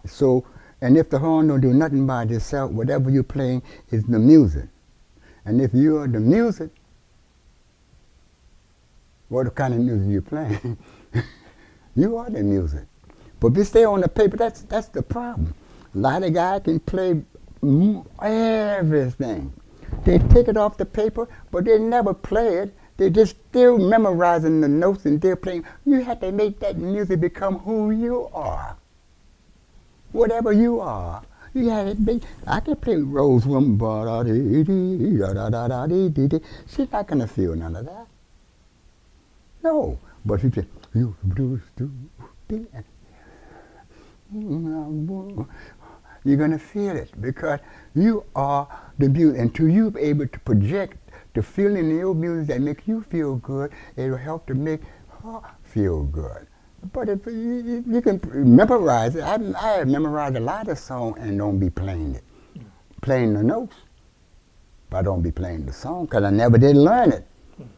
So, and if the horn don't do nothing by itself, whatever you're playing is the music. And if you're the music, what kind of music you're playing? You are the music. But if you stay on the paper, that's the problem. A lot of guys can play everything. They take it off the paper, but they never play it. They just still memorizing the notes and they're playing. You have to make that music become who you are. Whatever you are. You have to be. I can play Rowe's Woman, she's not going to feel none of that. No. But if you play, you're going to feel it because you are the music. Until you're able to project the feeling in your music that make you feel good, it'll help to make her feel good. But if you can memorize it, I have memorized a lot of songs and don't be playing it. Playing the notes, but I don't be playing the song because I never did learn it.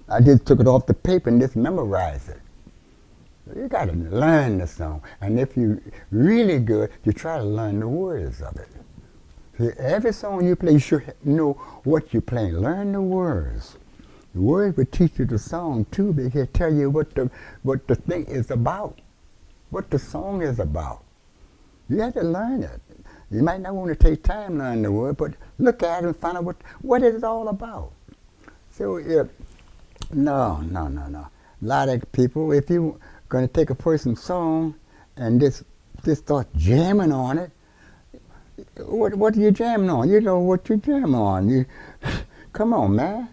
I just took it off the paper and just memorized it. You got to learn the song. And if you're really good, you try to learn the words of it. See, every song you play, you should know what you're playing. Learn the words. The words will teach you the song too, because they tell you what the thing is about, what the song is about. You have to learn it. You might not want to take time to learn the word, but look at it and find out what it is all about. So, no. A lot of people, if you're going to take a person's song and just start jamming on it, what are you jamming on? You know what you jam on. Come on, man.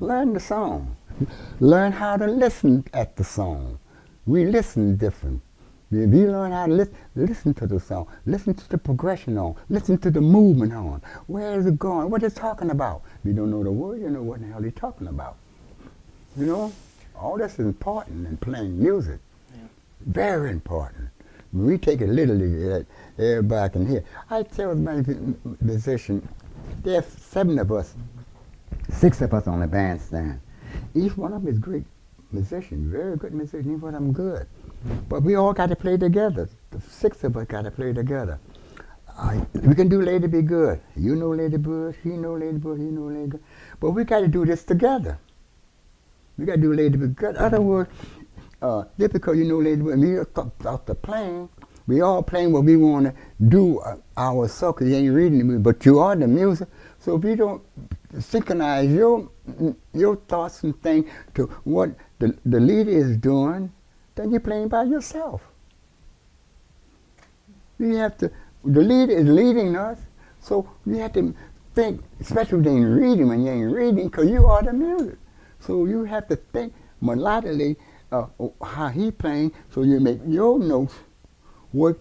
Learn the song. Learn how to listen at the song. We listen different. If you learn how to listen to the song, listen to the progression on, listen to the movement on. Where is it going? What is it talking about? If you don't know the word, you know what the hell he's talking about. You know? All this is important in playing music. Yeah. Very important. When we take it literally, everybody can hear. I tell my musician, there are 7 of us, 6 of us on the bandstand. Each one of them is great musician, very good musician, each one of them good. But we all got to play together. The 6 of us got to play together. We can do Lady Be Good. You know Lady Bird, he know Lady Bird, he know Lady Good. But we got to do this together. We got to do Lady Be Good. In other words, just because you know Lady Bird, we off the plane, we all playing what we want to do ourselves, because you ain't reading the music, but you are the music. So if you don't synchronize your thoughts and things to what the leader is doing, then you're playing by yourself. You have to, the leader is leading us, so you have to think, especially when you ain't reading, because you are the music. So you have to think melodically how he playing, so you make your notes what's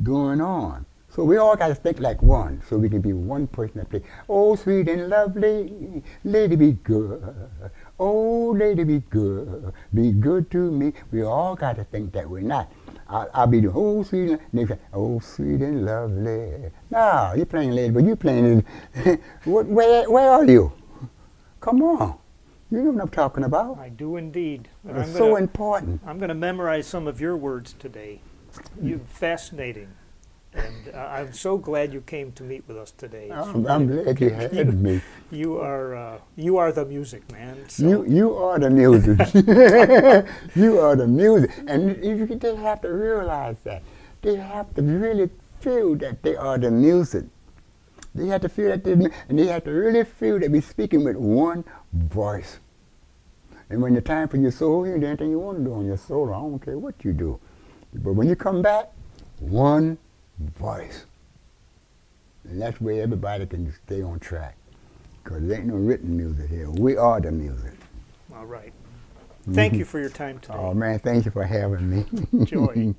going on. So we all got to think like one, so we can be one person that play. Oh, sweet and lovely, lady be good. Oh, lady be good to me. We all got to think that we're not. I'll be the oh sweet, and they say, oh sweet and lovely. No, you're playing lady, but you're playing. Where are you? Come on, you know what I'm talking about. I do indeed. And It's so important. I'm going to memorize some of your words today. You fascinating. And I'm so glad you came to meet with us today. I'm glad you had me. You are the music, man. So You are the music. You are the music. And they have to realize that. They have to really feel that they are the music. They have to feel that and they have to really feel that we're speaking with one voice. And when the time for your solo, you do anything you want to do on your solo. I don't care what you do. But when you come back, one voice. And that's where everybody can stay on track. Because there ain't no written music here. We are the music. all right. Thank you for your time today. Oh, man, thank you for having me. Joy.